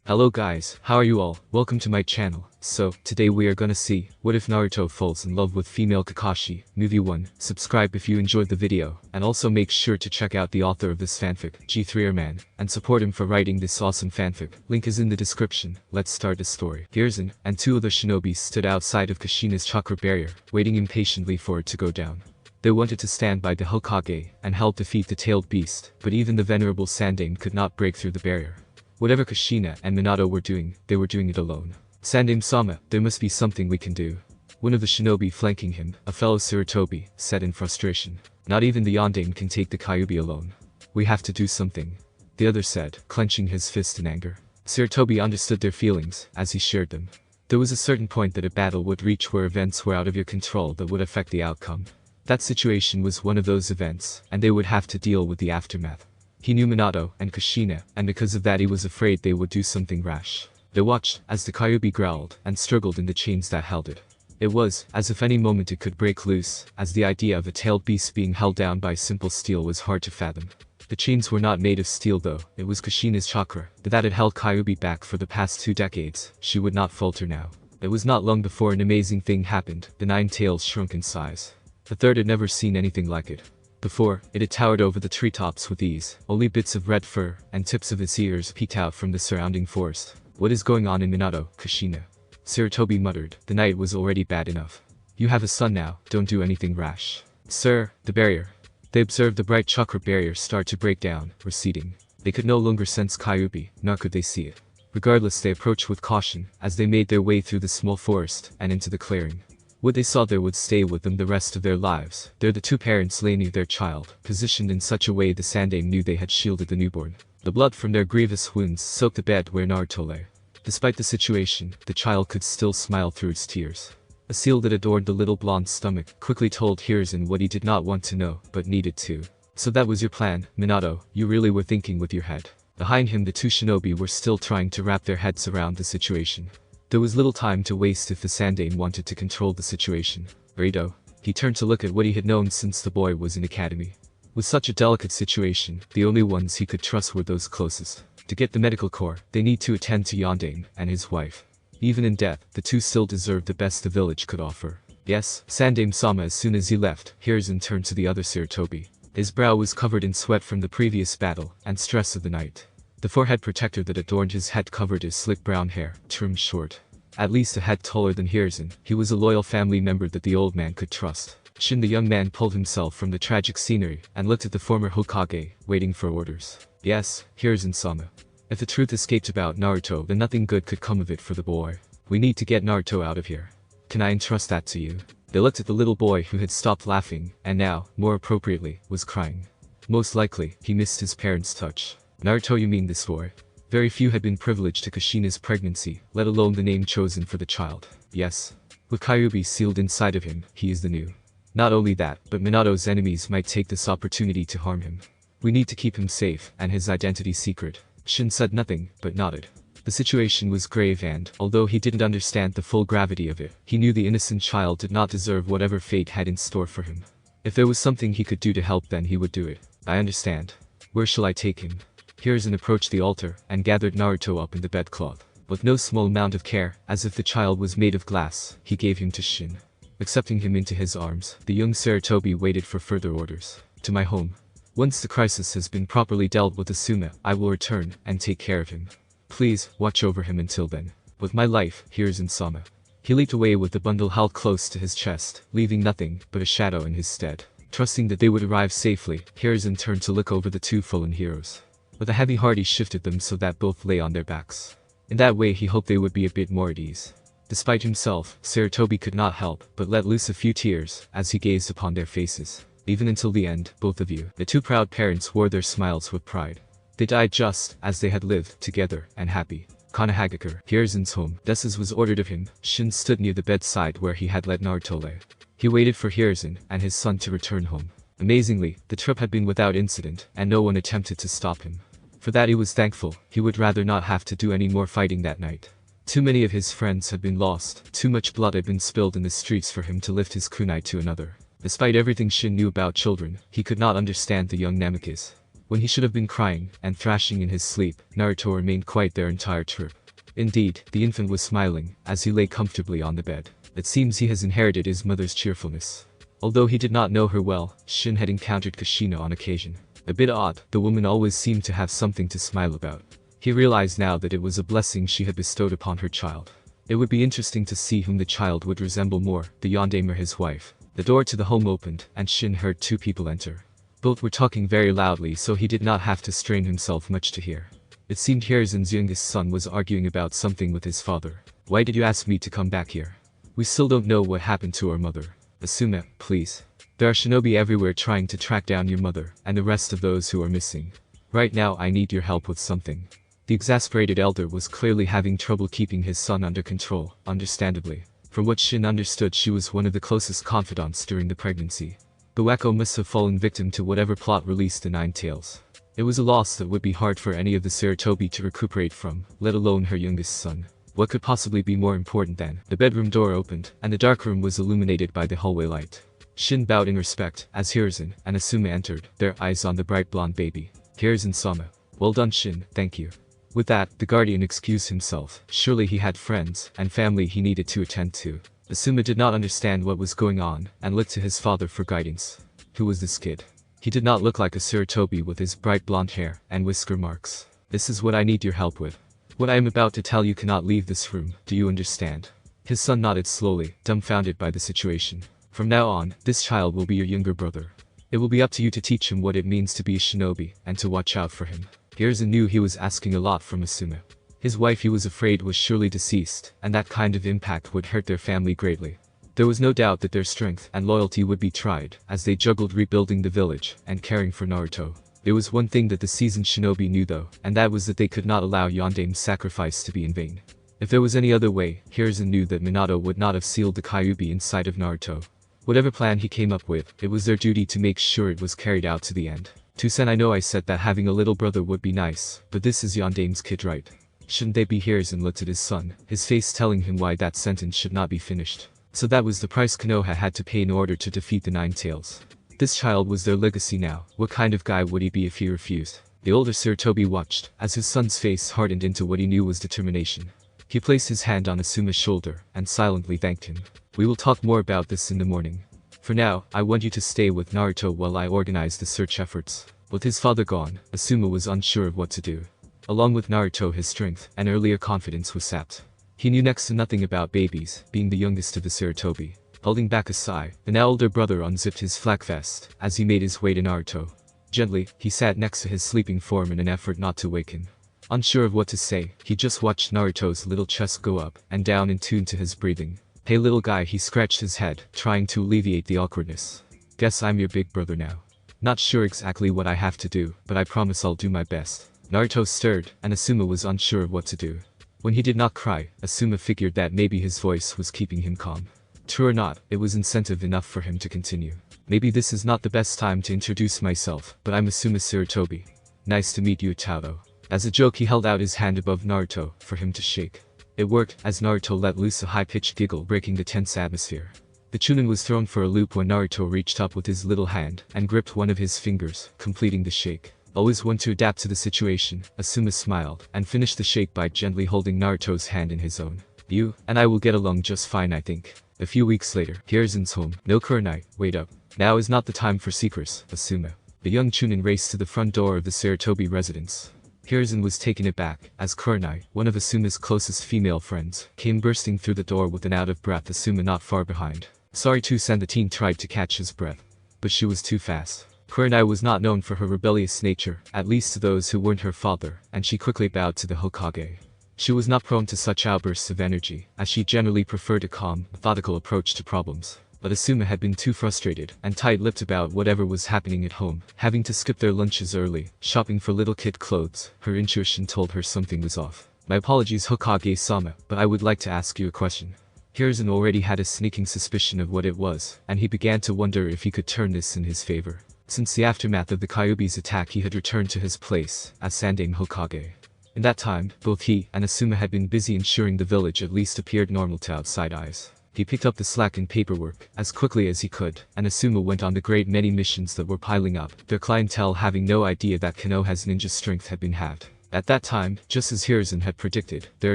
Hello guys, how are you all? Welcome to my channel. So, today we are gonna see, what if Naruto falls in love with female Kakashi, movie 1. Subscribe if you enjoyed the video, and also make sure to check out the author of this fanfic, G3rman, and support him for writing this awesome fanfic. Link is in the description. Let's start the story. Hiruzen and two other shinobi stood outside of Kushina's chakra barrier, waiting impatiently for it to go down. They wanted to stand by the Hokage and help defeat the tailed beast, but even the venerable Sandaime could not break through the barrier. Whatever Kushina and Minato were doing, they were doing it alone. Sandaime-sama, there must be something we can do. One of the shinobi flanking him, a fellow Sarutobi, said in frustration. Not even the Yondaime can take the Kyuubi alone. We have to do something. The other said, clenching his fist in anger. Sarutobi understood their feelings, as he shared them. There was a certain point that a battle would reach where events were out of your control that would affect the outcome. That situation was one of those events, and they would have to deal with the aftermath. He knew Minato and Kushina, and because of that he was afraid they would do something rash. They watched as the Kyuubi growled and struggled in the chains that held it. It was as if any moment it could break loose, as the idea of a tailed beast being held down by simple steel was hard to fathom. The chains were not made of steel though, it was Kushina's chakra, that had held Kyuubi back for the past 2 decades. She would not falter now. It was not long before an amazing thing happened. The 9 tails shrunk in size. The third had never seen anything like it. Before, it had towered over the treetops with ease. Only bits of red fur and tips of its ears peeked out from the surrounding forest. What is going on in Minato, Kushina? Sarutobi muttered. The night was already bad enough. You have a son now, don't do anything rash. Sir, the barrier. They observed the bright chakra barrier start to break down, receding. They could no longer sense Kyuubi, nor could they see it. Regardless, they approached with caution, as they made their way through the small forest and into the clearing. What they saw there would stay with them the rest of their lives. There the 2 parents lay near their child, positioned in such a way the Sandaime knew they had shielded the newborn. The blood from their grievous wounds soaked the bed where Naruto lay. Despite the situation, the child could still smile through its tears. A seal that adorned the little blonde stomach quickly told Hiruzen what he did not want to know, but needed to. So that was your plan, Minato, you really were thinking with your head. Behind him the 2 shinobi were still trying to wrap their heads around the situation. There was little time to waste if the Sandaime wanted to control the situation. Rado. He turned to look at what he had known since the boy was in academy. With such a delicate situation, the only ones he could trust were those closest. To get the medical corps, they need to attend to Yondaime and his wife. Even in death, the 2 still deserved the best the village could offer. Yes, Sandaime-sama. As soon as he left, Hiruzen turned to the other Sarutobi. His brow was covered in sweat from the previous battle and stress of the night. The forehead protector that adorned his head covered his slick brown hair, trimmed short. At least a head taller than Hiruzen, he was a loyal family member that the old man could trust. Shin, the young man, pulled himself from the tragic scenery and looked at the former Hokage, waiting for orders. Yes, Hiruzen-sama. If the truth escaped about Naruto, then nothing good could come of it for the boy. We need to get Naruto out of here. Can I entrust that to you? They looked at the little boy who had stopped laughing, and now, more appropriately, was crying. Most likely, he missed his parents' touch. Naruto, you mean this boy? Very few had been privileged to Kushina's pregnancy, let alone the name chosen for the child. Yes. With Kyuubi sealed inside of him, he is the new. Not only that, but Minato's enemies might take this opportunity to harm him. We need to keep him safe, and his identity secret. Shin said nothing, but nodded. The situation was grave and, although he didn't understand the full gravity of it, he knew the innocent child did not deserve whatever fate had in store for him. If there was something he could do to help, then he would do it. I understand. Where shall I take him? Hiruzen approached the altar and gathered Naruto up in the bedcloth. With no small amount of care, as if the child was made of glass, he gave him to Shin. Accepting him into his arms, the young Sarutobi waited for further orders. To my home. Once the crisis has been properly dealt with Asuma, I will return and take care of him. Please, watch over him until then. With my life, Hiruzen-sama. He leaped away with the bundle held close to his chest, leaving nothing but a shadow in his stead. Trusting that they would arrive safely, Hiruzen turned to look over the 2 fallen heroes. With a heavy heart he shifted them so that both lay on their backs. In that way he hoped they would be a bit more at ease. Despite himself, Sarutobi could not help but let loose a few tears as he gazed upon their faces. Even until the end, both of you, the 2 proud parents, wore their smiles with pride. They died just as they had lived, together and happy. Konohagakure, Hiruzen's home, just as was ordered of him. Shin stood near the bedside where he had let Naruto lay. He waited for Hiruzen and his son to return home. Amazingly, the trip had been without incident, and no one attempted to stop him. For that he was thankful. He would rather not have to do any more fighting that night. Too many of his friends had been lost, too much blood had been spilled in the streets for him to lift his kunai to another. Despite everything Shin knew about children, he could not understand the young Namikaze. When he should have been crying and thrashing in his sleep, Naruto remained quiet their entire trip. Indeed, the infant was smiling, as he lay comfortably on the bed. It seems he has inherited his mother's cheerfulness. Although he did not know her well, Shin had encountered Kushina on occasion. A bit odd, the woman always seemed to have something to smile about. He realized now that it was a blessing she had bestowed upon her child. It would be interesting to see whom the child would resemble more, the yandere or his wife. The door to the home opened, and Shin heard two people enter. Both were talking very loudly, so he did not have to strain himself much to hear. It seemed Hiruzen's youngest son was arguing about something with his father. "Why did you ask me to come back here? We still don't know what happened to our mother. Asuma, please. There are shinobi everywhere trying to track down your mother, and the rest of those who are missing. Right now I need your help with something." The exasperated elder was clearly having trouble keeping his son under control, understandably. From what Shin understood, she was one of the closest confidants during the pregnancy. The wacko must have fallen victim to whatever plot released the Nine Tails. It was a loss that would be hard for any of the Sarutobi to recuperate from, let alone her youngest son. What could possibly be more important than? The bedroom door opened, and the dark room was illuminated by the hallway light. Shin bowed in respect, as Hiruzen and Asuma entered, their eyes on the bright blonde baby. "Hiruzen-sama. Well done, Shin, thank you." With that, the guardian excused himself. Surely he had friends and family he needed to attend to. Asuma did not understand what was going on, and looked to his father for guidance. Who was this kid? He did not look like a Sarutobi with his bright blonde hair and whisker marks. "This is what I need your help with. What I am about to tell you cannot leave this room, do you understand?" His son nodded slowly, dumbfounded by the situation. "From now on, this child will be your younger brother. It will be up to you to teach him what it means to be a shinobi, and to watch out for him." Hiruzen knew he was asking a lot from Asuma. His wife, he was afraid, was surely deceased, and that kind of impact would hurt their family greatly. There was no doubt that their strength and loyalty would be tried, as they juggled rebuilding the village and caring for Naruto. There was one thing that the seasoned shinobi knew though, and that was that they could not allow Yandame's sacrifice to be in vain. If there was any other way, Hiruzen knew that Minato would not have sealed the Kyuubi inside of Naruto. Whatever plan he came up with, it was their duty to make sure it was carried out to the end. "Tusen, I know I said that having a little brother would be nice, but this is Yandame's kid, right? Shouldn't they be?" Hiruzen looked at his son, his face telling him why that sentence should not be finished. So that was the price Konoha had to pay in order to defeat the Nine Tails. This child was their legacy now. What kind of guy would he be if he refused? The older Sarutobi watched, as his son's face hardened into what he knew was determination. He placed his hand on Asuma's shoulder, and silently thanked him. "We will talk more about this in the morning. For now, I want you to stay with Naruto while I organize the search efforts." With his father gone, Asuma was unsure of what to do. Along with Naruto, his strength and earlier confidence was sapped. He knew next to nothing about babies, being the youngest of the Sarutobi. Holding back a sigh, the now older brother unzipped his flak vest, as he made his way to Naruto. Gently, he sat next to his sleeping form in an effort not to wake him. Unsure of what to say, he just watched Naruto's little chest go up and down in tune to his breathing. "Hey little guy," he scratched his head, trying to alleviate the awkwardness. "Guess I'm your big brother now. Not sure exactly what I have to do, but I promise I'll do my best." Naruto stirred, and Asuma was unsure of what to do. When he did not cry, Asuma figured that maybe his voice was keeping him calm. True or not, it was incentive enough for him to continue. "Maybe this is not the best time to introduce myself, but I'm Asuma Sarutobi. Nice to meet you, Tauro." As a joke, he held out his hand above Naruto, for him to shake. It worked, as Naruto let loose a high-pitched giggle, breaking the tense atmosphere. The Chunin was thrown for a loop when Naruto reached up with his little hand and gripped one of his fingers, completing the shake. Always one to adapt to the situation, Asuma smiled and finished the shake by gently holding Naruto's hand in his own. "You and I will get along just fine, I think." A few weeks later, Hiruzen's home. "No, Kurenai, wait up. Now is not the time for secrets, Asuma." The young Chunin raced to the front door of the Sarutobi residence. Hiruzen was taken aback, as Kurenai, one of Asuma's closest female friends, came bursting through the door with an out-of-breath Asuma not far behind. "Sorry Tusen," the teen tried to catch his breath. But she was too fast. Kurenai was not known for her rebellious nature, at least to those who weren't her father, and she quickly bowed to the Hokage. She was not prone to such outbursts of energy, as she generally preferred a calm, methodical approach to problems. But Asuma had been too frustrated and tight-lipped about whatever was happening at home, having to skip their lunches early, shopping for little kid clothes. Her intuition told her something was off. "My apologies, Hokage-sama, but I would like to ask you a question." Hiruzen already had a sneaking suspicion of what it was, and he began to wonder if he could turn this in his favor. Since the aftermath of the Kyuubi's attack, he had returned to his place as Sandaime Hokage. In that time, both he and Asuma had been busy ensuring the village at least appeared normal to outside eyes. He picked up the slack and paperwork as quickly as he could, and Asuma went on the great many missions that were piling up, their clientele having no idea that Konoha's ninja strength had been halved. At that time, just as Hiruzen had predicted, their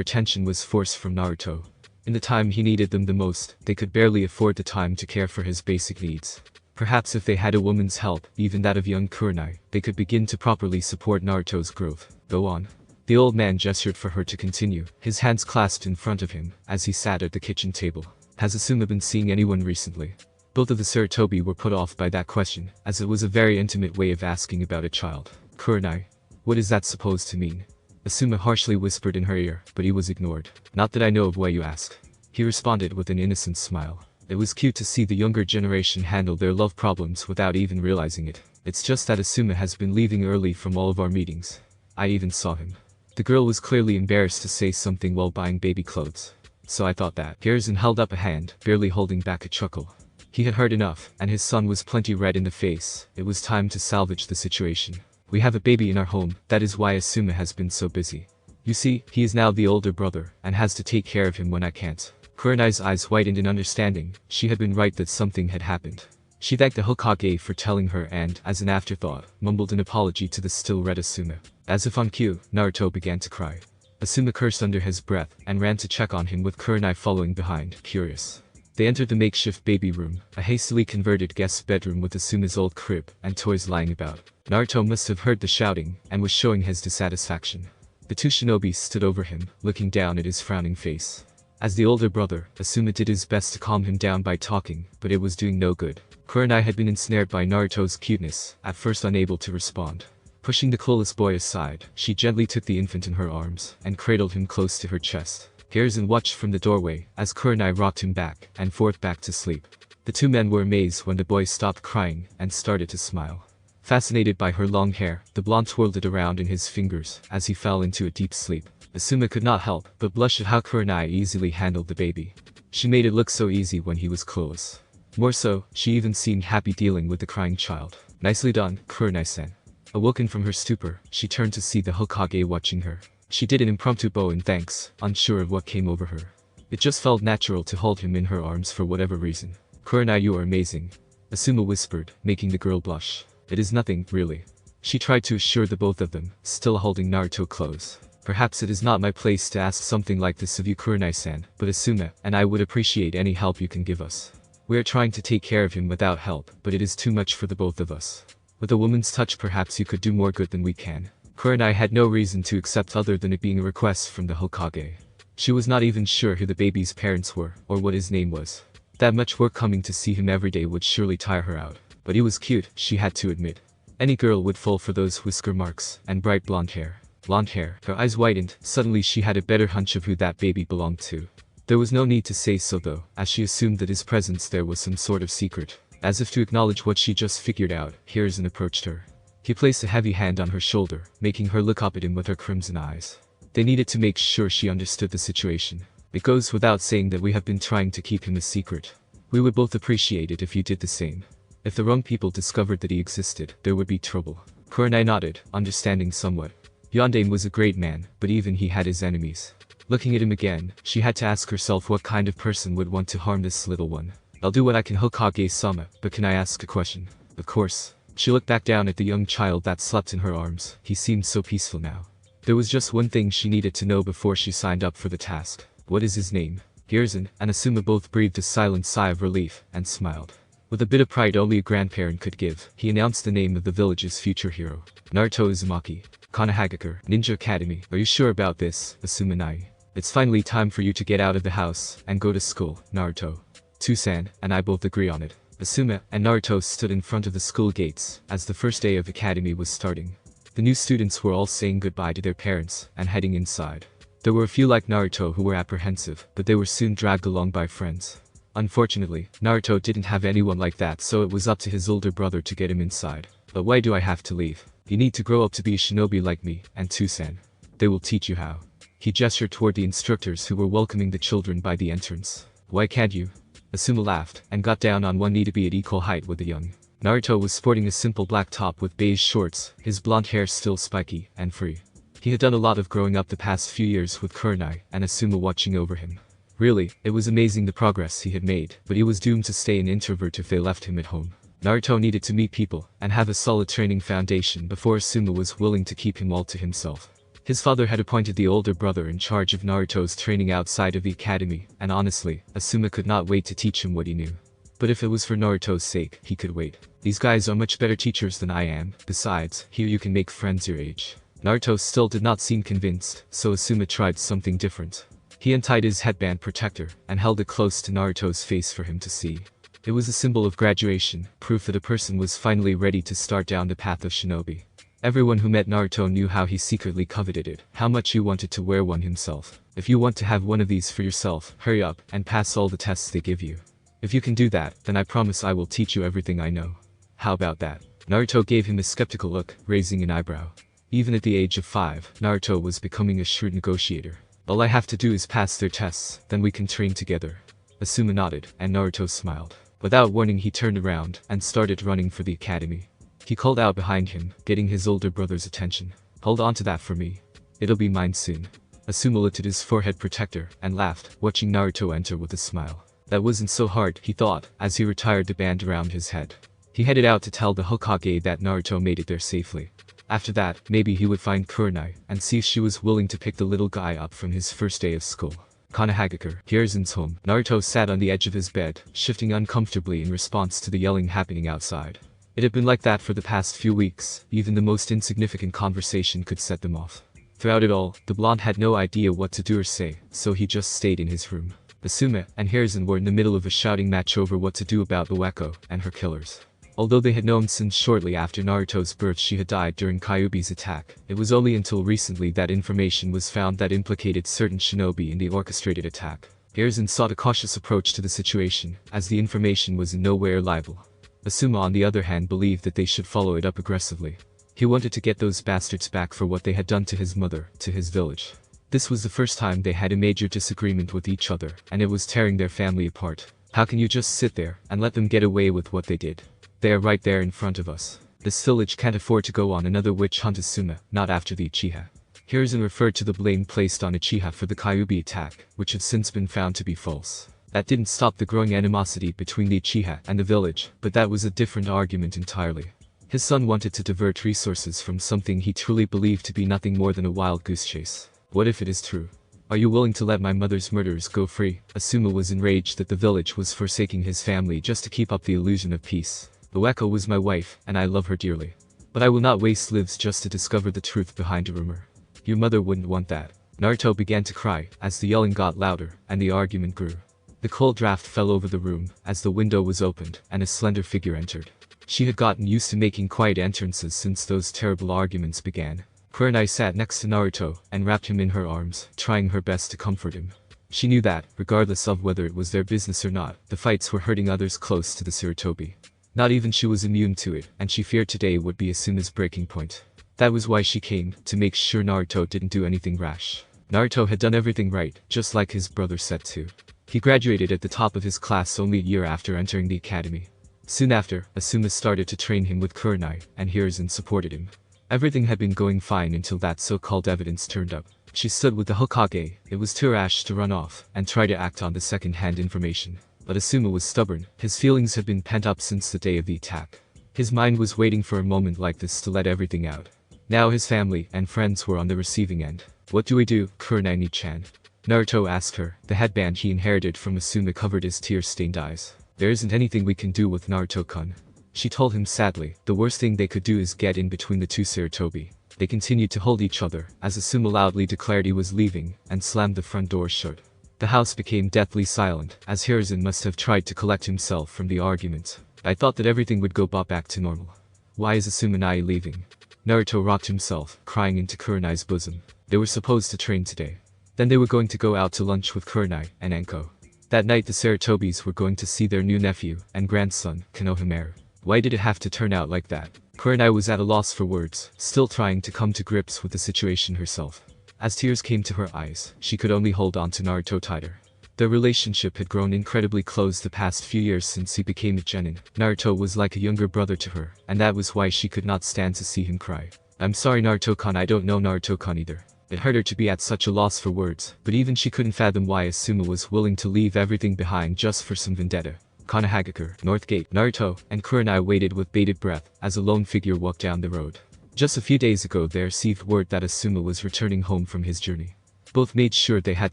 attention was forced from Naruto. In the time he needed them the most, they could barely afford the time to care for his basic needs. Perhaps if they had a woman's help, even that of young Kurenai, they could begin to properly support Naruto's growth. Go on. The old man gestured for her to continue, his hands clasped in front of him, as he sat at the kitchen table. Has Asuma been seeing anyone recently? Both of the Sarutobi were put off by that question, as it was a very intimate way of asking about a child. Kurenai. What is that supposed to mean? Asuma harshly whispered in her ear, but he was ignored. Not that I know of why you ask. He responded with an innocent smile. It was cute to see the younger generation handle their love problems without even realizing it. It's just that Asuma has been leaving early from all of our meetings. I even saw him. The girl was clearly embarrassed to say something while buying baby clothes. So I thought that. Hiruzen held up a hand, barely holding back a chuckle. He had heard enough, and his son was plenty red in the face. It was time to salvage the situation. We have a baby in our home, that is why Asuma has been so busy. You see, he is now the older brother, and has to take care of him when I can't. Kurenai's eyes widened in understanding. She had been right that something had happened. She thanked the Hokage for telling her and, as an afterthought, mumbled an apology to the still red Asuma. As if on cue, Naruto began to cry. Asuma cursed under his breath, and ran to check on him with Kurenai following behind, curious. They entered the makeshift baby room, a hastily converted guest bedroom with Asuma's old crib, and toys lying about. Naruto must have heard the shouting, and was showing his dissatisfaction. The two shinobi stood over him, looking down at his frowning face. As the older brother, Asuma did his best to calm him down by talking, but it was doing no good. Kurenai had been ensnared by Naruto's cuteness, at first unable to respond. Pushing the clueless boy aside, she gently took the infant in her arms, and cradled him close to her chest. Hiruzen watched from the doorway, as Kurenai rocked him back and forth back to sleep. The two men were amazed when the boy stopped crying, and started to smile. Fascinated by her long hair, the blonde twirled it around in his fingers, as he fell into a deep sleep. Asuma could not help but blush at how Kurenai easily handled the baby. She made it look so easy when he was close. More so, she even seemed happy dealing with the crying child. Nicely done, Kurenai-san. Awoken from her stupor, she turned to see the Hokage watching her. She did an impromptu bow in thanks, unsure of what came over her. It just felt natural to hold him in her arms for whatever reason. Kurenai, you are amazing. Asuma whispered, making the girl blush. It is nothing, really. She tried to assure the both of them, still holding Naruto close. Perhaps it is not my place to ask something like this of you, Kurenai-san, but Asuma and I would appreciate any help you can give us. We are trying to take care of him without help, but it is too much for the both of us. With a woman's touch, perhaps you could do more good than we can. Kurenai had no reason to accept other than it being a request from the Hokage. She was not even sure who the baby's parents were, or what his name was. That much work coming to see him every day would surely tire her out. But he was cute, she had to admit. Any girl would fall for those whisker marks, and bright blonde hair. Blonde hair. Her eyes widened, suddenly she had a better hunch of who that baby belonged to. There was no need to say so though, as she assumed that his presence there was some sort of secret. As if to acknowledge what she just figured out, Hiruzen approached her. He placed a heavy hand on her shoulder, making her look up at him with her crimson eyes. They needed to make sure she understood the situation. It goes without saying that we have been trying to keep him a secret. We would both appreciate it if you did the same. If the wrong people discovered that he existed, there would be trouble. Kurenai nodded, understanding somewhat. Yondaime was a great man, but even he had his enemies. Looking at him again, she had to ask herself what kind of person would want to harm this little one. I'll do what I can, Hokage-sama, but can I ask a question? Of course. She looked back down at the young child that slept in her arms. He seemed so peaceful now. There was just one thing she needed to know before she signed up for the task. What is his name? Hiruzen and Asuma both breathed a silent sigh of relief, and smiled. With a bit of pride only a grandparent could give, he announced the name of the village's future hero. Naruto Uzumaki. Konohagakure Ninja Academy. Are you sure about this, Asuma-nai? It's finally time for you to get out of the house, and go to school, Naruto. Tusan and I both agree on it. Asuma and Naruto stood in front of the school gates, as the first day of academy was starting. The new students were all saying goodbye to their parents, and heading inside. There were a few like Naruto who were apprehensive, but they were soon dragged along by friends. Unfortunately, Naruto didn't have anyone like that, so it was up to his older brother to get him inside. But why do I have to leave? You need to grow up to be a shinobi like me, and Tusan. They will teach you how. He gestured toward the instructors who were welcoming the children by the entrance. Why can't you? Asuma laughed, and got down on one knee to be at equal height with the young. Naruto was sporting a simple black top with beige shorts, his blonde hair still spiky and free. He had done a lot of growing up the past few years with Kurenai and Asuma watching over him. Really, it was amazing the progress he had made, but he was doomed to stay an introvert if they left him at home. Naruto needed to meet people and have a solid training foundation before Asuma was willing to keep him all to himself. His father had appointed the older brother in charge of Naruto's training outside of the academy, and honestly, Asuma could not wait to teach him what he knew. But if it was for Naruto's sake, he could wait. These guys are much better teachers than I am. Besides, here you can make friends your age. Naruto still did not seem convinced, so Asuma tried something different. He untied his headband protector and held it close to Naruto's face for him to see. It was a symbol of graduation, proof that a person was finally ready to start down the path of shinobi. Everyone who met Naruto knew how he secretly coveted it, how much he wanted to wear one himself. If you want to have one of these for yourself, hurry up and pass all the tests they give you. If you can do that, then I promise I will teach you everything I know. How about that? Naruto gave him a skeptical look, raising an eyebrow. Even at the age of 5, Naruto was becoming a shrewd negotiator. All I have to do is pass their tests, then we can train together. Asuma nodded, and Naruto smiled. Without warning, he turned around and started running for the academy. He called out behind him, getting his older brother's attention. Hold on to that for me. It'll be mine soon. Asuma lifted his forehead protector and laughed, watching Naruto enter with a smile. That wasn't so hard, he thought, as he retired the band around his head. He headed out to tell the Hokage that Naruto made it there safely. After that, maybe he would find Kurenai and see if she was willing to pick the little guy up from his first day of school. Konohagakure, Hiruzen's home. Naruto sat on the edge of his bed, shifting uncomfortably in response to the yelling happening outside. It had been like that for the past few weeks. Even the most insignificant conversation could set them off. Throughout it all, the blonde had no idea what to do or say, so he just stayed in his room. Asuma and Hiruzen were in the middle of a shouting match over what to do about the Weko and her killers. Although they had known since shortly after Naruto's birth she had died during Kyuubi's attack, it was only until recently that information was found that implicated certain shinobi in the orchestrated attack. Hiruzen sought a cautious approach to the situation, as the information was in no way reliable. Asuma on the other hand believed that they should follow it up aggressively. He wanted to get those bastards back for what they had done to his mother, to his village. This was the first time they had a major disagreement with each other, and it was tearing their family apart. How can you just sit there and let them get away with what they did? They are right there in front of us. This village can't afford to go on another witch hunt. Asuma, not after the Uchiha. Hiruzen referred to the blame placed on Uchiha for the Kyuubi attack, which had since been found to be false. That didn't stop the growing animosity between the Uchiha and the village, but that was a different argument entirely. His son wanted to divert resources from something he truly believed to be nothing more than a wild goose chase. What if it is true? Are you willing to let my mother's murderers go free? Asuma was enraged that the village was forsaking his family just to keep up the illusion of peace. The Weko was my wife, and I love her dearly. But I will not waste lives just to discover the truth behind a rumor. Your mother wouldn't want that. Naruto began to cry, as the yelling got louder, and the argument grew. The cold draft fell over the room, as the window was opened, and a slender figure entered. She had gotten used to making quiet entrances since those terrible arguments began. Kurenai sat next to Naruto, and wrapped him in her arms, trying her best to comfort him. She knew that, regardless of whether it was their business or not, the fights were hurting others close to the Sarutobi. Not even she was immune to it, and she feared today would be Asuma's breaking point. That was why she came, to make sure Naruto didn't do anything rash. Naruto had done everything right, just like his brother said to. He graduated at the top of his class only a year after entering the academy. Soon after, Asuma started to train him with Kurenai, and Hiruzen supported him. Everything had been going fine until that so-called evidence turned up. She stood with the Hokage. It was too rash to run off and try to act on the second-hand information. But Asuma was stubborn. His feelings had been pent up since the day of the attack. His mind was waiting for a moment like this to let everything out. Now his family and friends were on the receiving end. What do we do, Kurenai-chan? Naruto asked her. The headband he inherited from Asuma covered his tear-stained eyes. There isn't anything we can do with Naruto-kun. She told him sadly. The worst thing they could do is get in between the two Sarutobi. They continued to hold each other, as Asuma loudly declared he was leaving, and slammed the front door shut. The house became deathly silent, as Hiruzen must have tried to collect himself from the argument. I thought that everything would go back to normal. Why is Asuma and I leaving? Naruto rocked himself, crying into Kurenai's bosom. They were supposed to train today. Then they were going to go out to lunch with Kurenai and Enko. That night the Sarutobis were going to see their new nephew and grandson, Konohamaru. Why did it have to turn out like that? Kurenai was at a loss for words, still trying to come to grips with the situation herself. As tears came to her eyes, she could only hold on to Naruto tighter. Their relationship had grown incredibly close the past few years since he became a genin. Naruto was like a younger brother to her, and that was why she could not stand to see him cry. I'm sorry Naruto-kun, I don't know Naruto-kun either. It hurt her to be at such a loss for words, but even she couldn't fathom why Asuma was willing to leave everything behind just for some vendetta. Konohagakure, North Gate, Naruto, and Kurenai waited with bated breath as a lone figure walked down the road. Just a few days ago they received word that Asuma was returning home from his journey. Both made sure they had